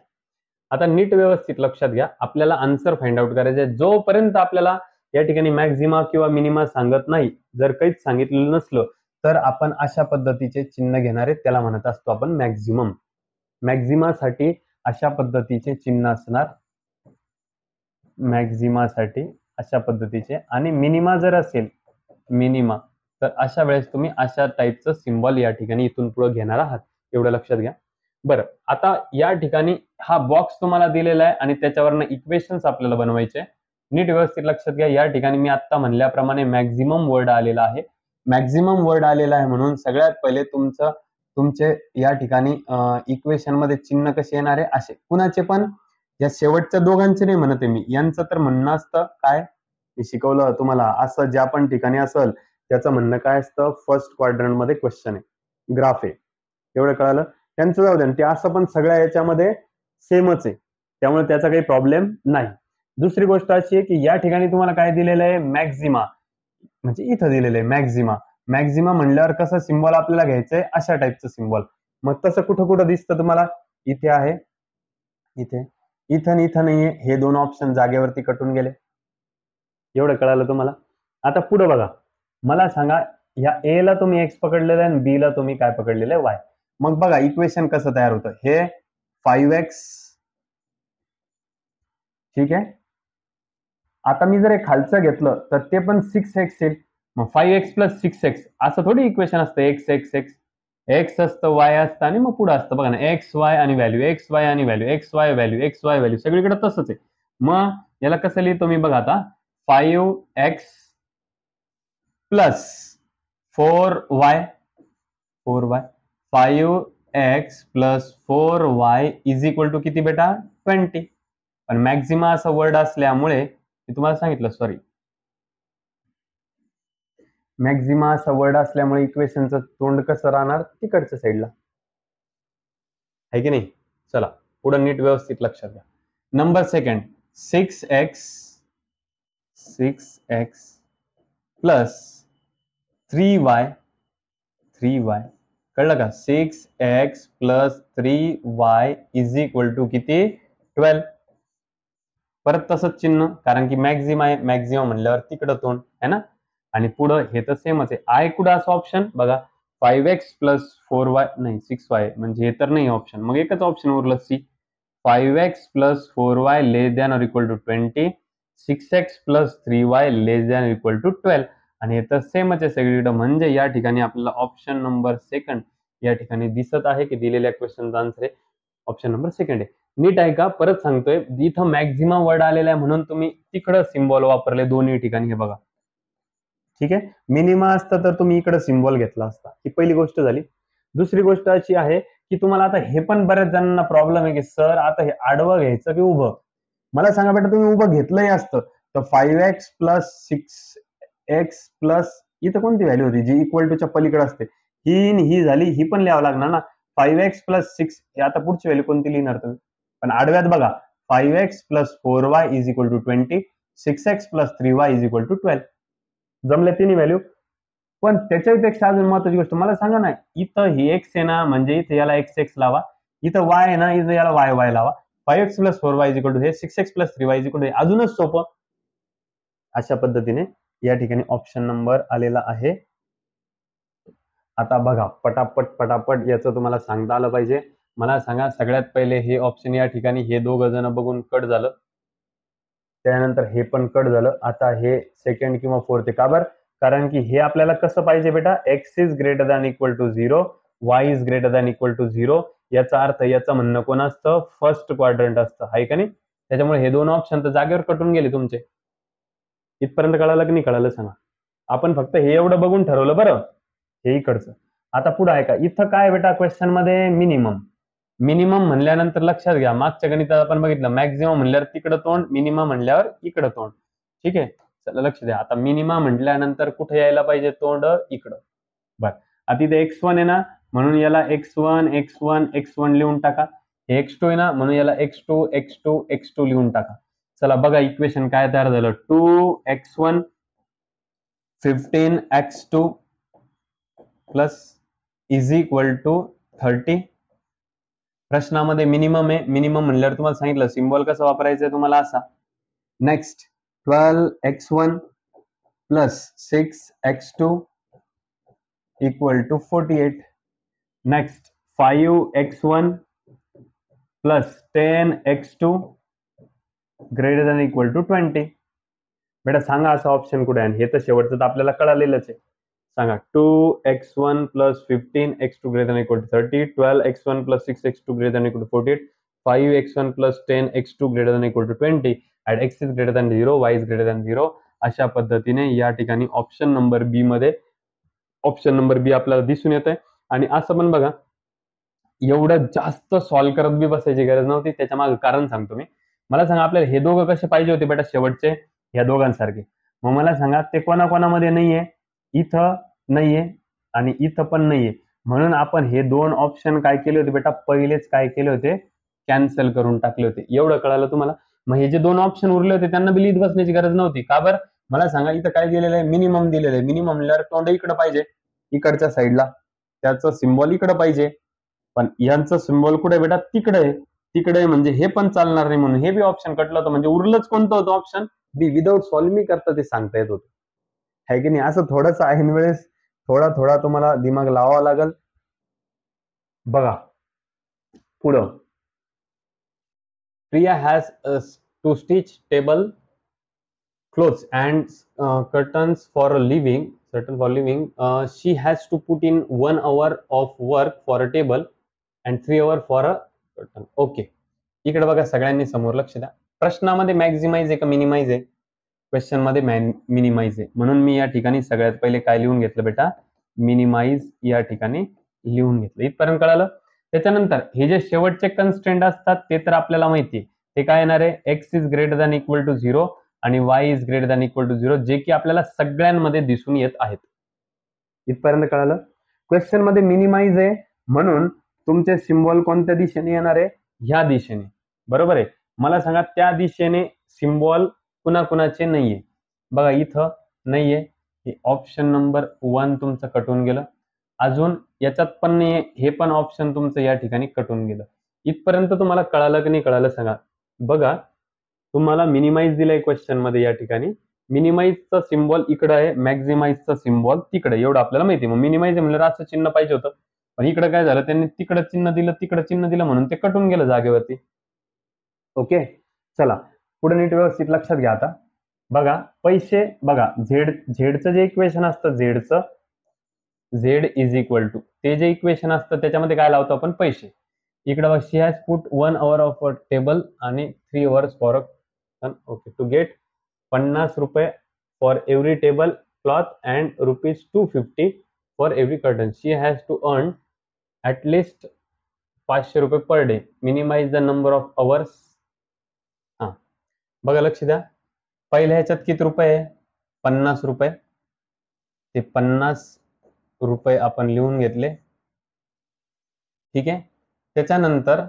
Speaker 1: आता नीट व्यवस्थित लक्षात घ्या. आपल्याला आन्सर फाइंड आउट करायचं आहे. जोपर्यंत आपल्याला या ठिकाणी मॅक्झिमा किंवा मिनिमा सांगत नाही, जर काहीच सांगितलेलं नसलं तर आपण अशा पद्धतीचे चिन्ह घेणार आहेत. त्याला म्हणत असतो आपण मॅक्झिमम. मॅक्झिमासाठी अशा पद्धतीचे चिन्ह असणार. मॅक्झिमासाठी अशा पद्धतीचे. आणि मिनिमा जर असेल मिनिमा तर अशा वेळेस तुम्ही अशा टाईपचं सिम्बॉल या ठिकाणी इथून पुढे घेणार आहात. एवढं लक्षात घ्या. बरं, आता या ठिकाणी हा बॉक्स तुम्हाला दिलेला आहे आणि त्याच्यावरनं इक्वेशन्स आपल्याला बनवायचे. नीट व्यवस्थित लक्षात घ्या. या ठिकाणी मी आता म्हणल्याप्रमाणे मॅक्झिमम वर्ड आलेला आहे. मॅक्झिमम वर्ड आलेला आहे म्हणून सगळ्यात पहिले तुमचे या ठिकाणी इक्वेशन मध्ये चिन्ह कसे येणार आहे असे. कुणाचे पण, या शेवटच्या दोघांचे नाही म्हणते मी, यांचं तर म्हणणं असतं काय, मी शिकवलं तुम्हाला, असं ज्या पण ठिकाणी असेल त्याचं म्हणणं काय असतं, फर्स्ट क्वाड्रंट मध्ये क्वेश्चन आहे, ग्राफ आहे, एवढं कळालं. त्यांचं जाऊ द्या, ते असं पण सगळ्या याच्यामध्ये सेमच आहे, त्यामुळे त्याचा काही प्रॉब्लेम नाही. दुसरी गोष्ट अशी आहे की या ठिकाणी तुम्हाला काय दिलेलं आहे, मॅक्झिमा, म्हणजे इथं दिलेलं आहे मॅक्झिमा. मॅक्झिमा म्हणल्यावर कसं सिम्बॉल आपल्याला घ्यायचंय, अशा टाईपचं सिम्बॉल. मग तसं कुठं कुठं दिसतं तुम्हाला, इथे आहे, इथे, इथं इथं नाहीये, हे दोन ऑप्शन जागेवरती कटून गेले, एवढं कळालं तुम्हाला. आता पुढे बघा, मला सांगा या ए ला तुम्ही एक्स पकडलेलं आहे आणि बी ला तुम्ही काय पकडलेलं आहे, वाय. मग बघा इक्वेशन कसं तयार होतं, हे 5x, ठीक आहे. आता मी जर हे खालचं घेतलं तर ते पण 6x येईल. मग 5x प्लस 6x असं थोडी इक्वेशन असतं, एक्स एक्स एक्स, एक्स असतं, वाय असतं आणि मग पुढे असतं बघा ना, एक्स वाय आणि व्हॅल्यू, एक्स वाय आणि value, x Y value, x Y value, सगळीकडे तसंच आहे. मग याला कसं लिहितो मी बघा आता, 5x plus 4y, 5x plus 4y is equal to किती बेटा, 20. पण मॅक्झिमा असं वर्ड असल्यामुळे मी तुम्हाला सांगितलं, सॉरी, मॅक्झिमा असं वर्ड असल्यामुळे इक्वेशनचं तोंड कसं राहणार, तिकडच्या साईडला आहे की नाही. चला पुढे नीट व्यवस्थित लक्षात घ्या. Number second, 6x plus 3y कळलं का, 6x plus 3y is equal to किती, 12. परत तसंच चिन्ह, कारण की मॅक्झिमा आहे, मॅक्झिमा म्हणल्यावर तिकडं तोंड आहे ना, आणि पुढं हे तर सेमच आहे. आय कुठं असं ऑप्शन बघा, 5x प्लस 4y नाही 6y, म्हणजे हे तर नाही ऑप्शन, मग एकच ऑप्शन उरलं C, 5x plus 4y less than or equal to 20, 6x plus 3y less than equal to 12, आणि हे तर सेमच आहे सगळीकडे. म्हणजे या ठिकाणी आपल्याला ऑप्शन नंबर सेकंड या ठिकाणी दिसत आहे की दिलेल्या क्वेश्चनचा आन्सर आहे ऑप्शन नंबर सेकंड आहे. नीट आहे का, परत सांगतोय, इथं मॅक्झिमा वर्ड आलेला आहे म्हणून तुम्ही तिकडं सिम्बॉल वापरले दोन्ही ठिकाणी, हे बघा, ठीक आहे. मिनिमा असतं तर तुम्ही इकडे सिम्बॉल घेतला असता, ही पहिली गोष्ट झाली. दुसरी गोष्ट अशी आहे की तुम्हाला आता हे पण बऱ्याच जणांना प्रॉब्लेम आहे की सर आता हे आडवं घ्यायचं की उभं. मला सांगा बेटा, तुम्ही उभं घेतलंही असतं तर 5x प्लस 6x प्लस इथं कोणती व्हॅल्यू होती जी इक्वल टूच्या पलीकडे असते, ही झाली, ही पण लिहावं लागणार ना, 5x प्लस 6, हे आता पुढची व्हॅल्यू कोणती लिहिणार तुम्ही. पण आडव्यात बघा, 5x plus 4y is equal to 20, 6x plus 3y is equal to 12, जमल्या तिन्ही व्हॅल्यू. पण त्याच्यापेक्षा अजून महत्वाची गोष्ट मला सांगा ना, इथं ही एक्स आहे ना, म्हणजे इथं याला एक्स एक्स लावा, इथं वाय आहे ना, इथं याला वाय वाय लावा, 5x plus 4y is equal to हे 6x plus 3y is equal to, अजूनच सोपं. अशा पद्धतीने या ठिकाणी ऑप्शन नंबर आलेला आहे. आता बघा पटापट पटापट याचं तुम्हाला सांगता आलं पाहिजे. मला सांगा, सगळ्यात पहिले हे ऑप्शन या ठिकाणी हे दोघं जण बघून कट झालं, त्यानंतर हे पण कट झालं. आता हे सेकंड किंवा फोर्थ आहे, का बरं, कारण की हे आपल्याला कसं पाहिजे बेटा, x is greater than equal to 0, y is greater than equal to 0, याचा अर्थ याचं म्हणणं कोण असतं, फर्स्ट क्वाड्रंट असतं, आहे का नाही. त्याच्यामुळे हे दोन ऑप्शन तर जागेवर कटून गेले तुमचे. इथपर्यंत कळालं की नाही कळालं सांगा. आपण फक्त हे एवढं बघून ठरवलं बरं, हे इकडचं. आता पुढे आहे का, इथं काय बेटा क्वेश्चन मध्ये मिनिमम, मिनिमम म्हणल्यानंतर लक्षात घ्या, मागच्या गणितात आपण बघितलं मॅक्झिमम म्हणल्यावर तिकडं तोंड, मिनिमम म्हणल्यावर इकडं तोंड, ठीक आहे. चला लक्ष द्या, आता मिनिमम म्हटल्यानंतर कुठे यायला पाहिजे तोंड, इकडं. बरं, आता इथे x1 आहे ना, म्हणून याला x1 x1 x1 लिहून टाका. हे x2 आहे ना, म्हणून याला x2 x2 x2 लिहून टाका. चला बघा इक्वेशन काय तयार झालं, 2x1 15x2 plus is equal to 30. प्रश्नामध्ये मिनिमम आहे, मिनिमम म्हणल्यावर तुम्हाला सांगितलं सिम्बॉल कसं वापरायचं तुम्हाला असा. Next 12x1 plus 6x2 equal to 48. Next 5x1 plus 10x2 greater than equal to 20. बेटा सांगा असा ऑप्शन कुठे आहे, हे तर शेवटचं तर आपल्याला कळालेलंच आहे. सांगा, 2x1 plus 15x2 greater than equal to 30, 12x1 plus 6x2 greater than equal to 48, 5x1 plus 10x2 greater than equal to 20, at x is greater than 0, y is greater than 0. अशा पद्धतीने या ठिकाणी ऑप्शन नंबर बी मध्ये ऑप्शन नंबर बी आपल्याला दिसून येत आहे. आणि असं पण बघा, एवढं जास्त सॉल्व्ह करत बी बसायची गरज नव्हती. त्याच्या मागे कारण सांगतो मी. मला सांगा, आपल्याला हे दोघं कसे पाहिजे होते बेटा शेवटचे, ह्या दोघांसारखे. मग मला सांगा ते कोणाकोणामध्ये नाहीये, इथं नाहीये आणि इथं पण नाहीये. म्हणून आपण हे दोन ऑप्शन काय केले होते बेटा, पहिलेच काय केले होते, कॅन्सल करून टाकले होते. एवढं कळालं तुम्हाला. मग हे जे दोन ऑप्शन उरले होते त्यांना बी लिहित बसण्याची गरज नव्हती. का बरं, मला सांगा, इथं काय दिलेलं आहे, मिनिमम दिलेलं आहे. मिनिमम म्हणल्यावर तोंड इकडे पाहिजे, इकडच्या साईडला, त्याचं सिम्बॉल इकडे पाहिजे. पण यांचं सिम्बॉल कुठे बेटा, तिकडे आहे. तिकडे आहे म्हणजे हे पण चालणार नाही, म्हणून हे बी ऑप्शन कटलं होतं. म्हणजे उरलंच कोणतं होतं ऑप्शन बी. विदाऊट सॉल्व्हिंग करता ते सांगता येत होतं, है की नाही. असं थोडंसं ऐन वेळेस थोडा थोडा तुम्हाला दिमाग लावावा लागेल. बघा पुढं, Priya has to stitch table clothes and curtains for a living, certain for living. She has to put in 1 hour of work for a table and 3 hour for a curtain. Okay, इकडे बघा सगळ्यांनी समोर लक्ष द्या. प्रश्नामध्ये मॅक्झिमाइज आहे का मिनिमाइज आहे, क्वेश्चन मध्ये मिनिमाइज आहे. म्हणून मी या ठिकाणी सगळ्यात पहिले काय लिहून घेतलं बेटा, मिनिमाइज या ठिकाणी लिहून घेतलं. इथपर्यंत कळालं. त्याच्यानंतर हे जे शेवटचे कन्स्ट्रेंट असतात ते तर आपल्याला माहिती आहे. ते काय येणार आहे, x is greater than equal to 0 आणि y is greater than equal to 0, जे की आपल्याला सगळ्यांमध्ये दिसून येत आहेत. इथपर्यंत कळालं. क्वेश्चन मध्ये मिनिमाइज आहे म्हणून तुमचे सिम्बॉल कोणत्या दिशेने येणार आहे, ह्या दिशेने. बरोबर आहे. मला सांगा त्या दिशेने सिम्बॉल कुणाकुणाचे नाहीये. बघा इथं नाहीये, हे ऑप्शन नंबर 1 तुमचं कटून गेलं. अजून याच्यात पण नाहीये, हे पण ऑप्शन तुमचं या ठिकाणी कटून गेलं. इथपर्यंत तुम्हाला कळालं की नाही कळालं सांगा. बघा तुम्हाला मिनिमाइज दिलंय क्वेश्चन मध्ये, या ठिकाणी मिनिमाइजचा सिम्बॉल इकडे आहे, मॅक्झिमाइजचा सिम्बॉल तिकडे, एवढं आपल्याला माहिती आहे. मग मिनिमाइज म्हणलं असं चिन्ह पाहिजे होतं, पण इकडे काय झालं, त्यांनी तिकडे चिन्ह दिलं, तिकडे चिन्ह दिलं, म्हणून ते कटून गेलं जागेवरती. ओके, चला पुढे नीट व्यवस्थित लक्षात घ्या. आता बघा पैसे, बघा झेडचं जे इक्वेशन असतं, झेड इज इक्वल टू, ते जे इक्वेशन असतं त्याच्यामध्ये काय लावतो आपण, पैसे. इकडे बघ, she has put 1 hour of a table आणि 3 hours for a, okay, to get 50 रुपये for every table cloth and ₹250 for every curtain. She has to earn at least 500 रुपये per day. Minimise the number of hours. हां बघा लक्ष द्या, पहिल्या ह्याच्यात किती रुपये आहे, 50 रुपये. ते 50 रुपये आपण लिहून घेतले, ठीक आहे. त्याच्यानंतर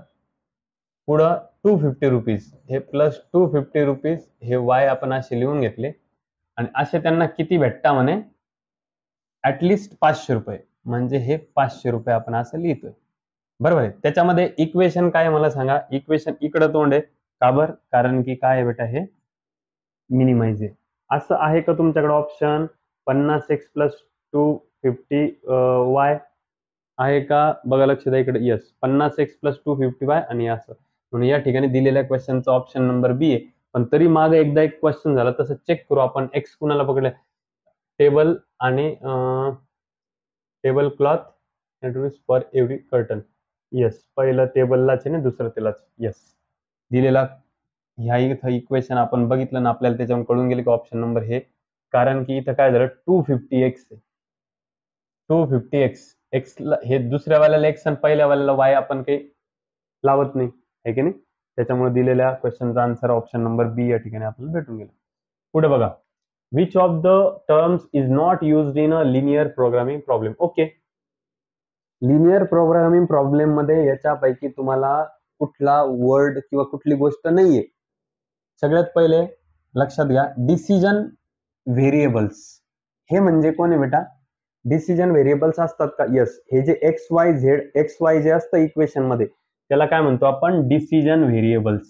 Speaker 1: पुढं 250 रुपीज, हे प्लस 250 रुपीज, हे वाय आपण असे लिहून घेतले. आणि असे त्यांना किती भेटता म्हणे, ऍटलिस्ट 500 रुपये, म्हणजे हे 500 रुपये आपण असं लिहितोय. बरोबर आहे. त्याच्यामध्ये इक्वेशन काय मला सांगा, इक्वेशन इकडं तोंड आहे. का बरं, कारण की काय आहे बेटा, हे मिनिमाइज आहे. असं आहे का तुमच्याकडे ऑप्शन 50x प्लस 250y आहे का, बघा लक्ष द्या इकडे. यस, 50x प्लस 250y आणि असं. म्हणून या ठिकाणी दिलेल्या क्वेश्चनचा ऑप्शन नंबर बी आहे. पण तरी मागे एकदा एक क्वेश्चन झाला, तसं चेक करू आपण. एक्स कुणाला पकडलं, टेबल आणि table cloth for every curtain. Yes, पहिलं टेबललाच आहे ना, दुसरं त्यालाच. यस, दिलेला ह्या इथं इक्वेशन आपण बघितलं ना, आपल्याला त्याच्यावर कळून गेले की ऑप्शन नंबर हे. कारण की इथं काय झालं, 250x आहे, 250x. एक्स हे दुसऱ्या वाल्याला एक्स आणि पहिल्या वाल्याला वाय आपण काही लावत नाही, आहे की नाही. त्याच्यामुळे दिलेल्या क्वेश्चनचा आन्सर ऑप्शन नंबर बी या ठिकाणी आपल्याला भेटून गेला. पुढे बघा, which of the terms is not used in a linear programming problem. Okay, linear programming problem मध्ये याच्यापैकी तुम्हाला कुठला वर्ड किंवा कुठली गोष्ट नाहीये. सगळ्यात पहिले लक्षात घ्या, डिसिजन व्हेरिएबल्स. हे म्हणजे कोण आहे बेटा, डिसिजन व्हेरिएबल्स असतात का. यस, हे जे एक्स वाय जे असतं इक्वेशन मध्ये, त्याला काय म्हणतो आपण, डिसिजन व्हेरिएबल्स.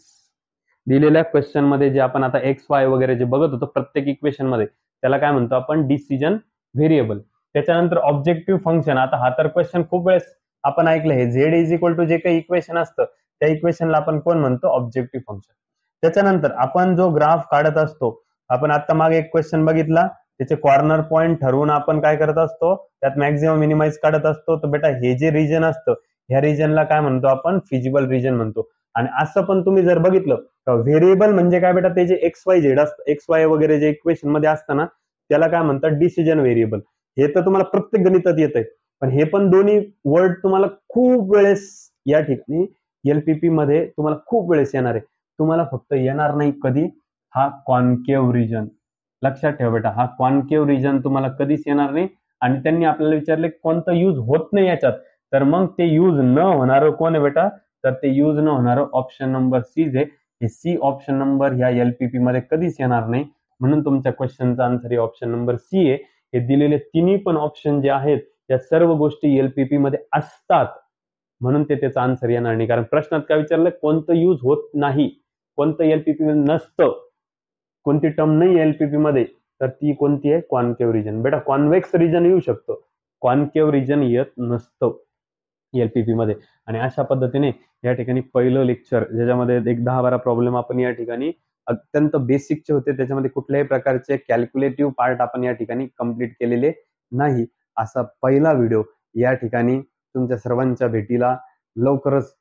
Speaker 1: दिलेल्या क्वेश्चन मध्ये जे आपण आता एक्स वाय वगैरे जे बघत होतो प्रत्येक इक्वेशन मध्ये, त्याला काय म्हणतो आपण, डिसिजन व्हेरिएबल. त्याच्यानंतर ऑब्जेक्टिव्ह फंक्शन. आता हा तर क्वेश्चन खूप वेळेस आपण ऐकलं, हे झेड इज इक्वल टू जे काही इक्वेशन असतं त्या इक्वेशनला आपण कोण म्हणतो, ऑब्जेक्टिव्ह फंक्शन. त्याच्यानंतर आपण जो ग्राफ काढत असतो, आपण आता मागे एक क्वेश्चन बघितला, त्याचे कॉर्नर पॉईंट ठरवून आपण काय करत असतो, त्यात मॅक्झिमम मिनिमाइज काढत असतो. तर बेटा हे जे रिजन असतं, ह्या रिजनला काय म्हणतो आपण, फिजिबल रिजन म्हणतो. आणि असं पण तुम्ही जर बघितलं, व्हेरिएबल म्हणजे काय बेटा, ते जे एक्स वाय झेड असतं, एक्स वाय वगैरे जे इक्वेशन मध्ये असतं ना, त्याला काय म्हणतात, डिसिजन व्हेरिएबल. हे तर तुम्हाला प्रत्येक गणितात येत आहे, पण हे पण दोन्ही वर्ड तुम्हाला खूप वेळेस या ठिकाणी एलपीपी मध्ये तुम्हाला खूप वेळेस येणार आहे. तुम्हाला फक्त येणार नाही कधी, हा कॉन्केव्ह रिजन. लक्षात ठेवा बेटा, हा कॉन्केव्ह रिजन तुम्हाला कधीच येणार नाही. आणि त्यांनी आपल्याला विचारले कोणता यूज होत नाही याच्यात, तर मग ते यूज न होणारं कोण आहे बेटा, तर ते यूज न होणारं ऑप्शन नंबर सी आहे. हे सी ऑप्शन नंबर ह्या एलपीपी मध्ये कधीच येणार नाही, म्हणून तुमच्या क्वेश्चनचा आन्सर हे ऑप्शन नंबर सी आहे. हे दिलेले तिन्ही पण ऑप्शन जे आहेत या सर्व गोष्टी एलपीपी मध्ये असतात, म्हणून ते त्याचा आन्सर येणार नाही. कारण प्रश्नात काय विचारलं, कोणतं यूज होत नाही, कोणतं एलपीपी मध्ये नसतं, कोणती टर्म नाही एलपीपी मध्ये, तर ती कोणती आहे, कॉन्केव्ह रिजन. बेटा कॉन्व्हेक्स रिजन येऊ शकतो, कॉन्केव्ह रिजन येत नसतं एलपीपी मध्ये. आणि अशा पद्धतीने या ठिकाणी पहिलं लेक्चर, ज्याच्यामध्ये एक 10-12 प्रॉब्लेम आपण या ठिकाणी अत्यंत बेसिकचे होते, त्याच्यामध्ये कुठल्याही प्रकारचे कॅल्क्युलेटिव्ह पार्ट आपण या ठिकाणी कंप्लीट केलेले नाही. असा पहिला व्हिडिओ या ठिकाणी तुमच्या सर्वांच्या भेटीला लवकरच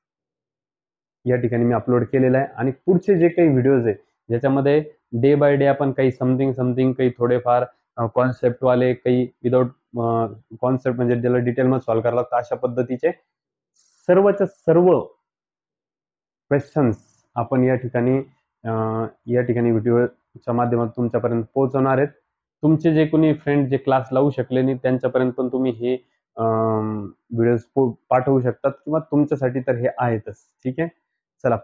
Speaker 1: या ठिकाणी मी अपलोड केलेला आहे. आणि पुढचे जे काही व्हिडिओज आहे ज्याच्यामध्ये डे बाय डे आपण काही समथिंग काही थोडेफार कॉन्सेप्ट वाले, काही विदाउट कॉन्सेप्ट म्हणजे ज्याला डिटेलमध्ये सॉल्व्ह करायला लागतं, अशा पद्धतीचे सर्वच्या सर्व क्वेश्चन्स आपण या ठिकाणी व्हिडिओच्या माध्यमातून तुमच्यापर्यंत पोहोचवणार आहेत. तुमचे जे कोणी फ्रेंड जे क्लास लावू शकले नाही त्यांच्यापर्यंत पण तुम्ही हे व्हिडिओज पाठवू शकतात, किंवा तुमच्यासाठी तर हे आहेतच. ठीक आहे, चला.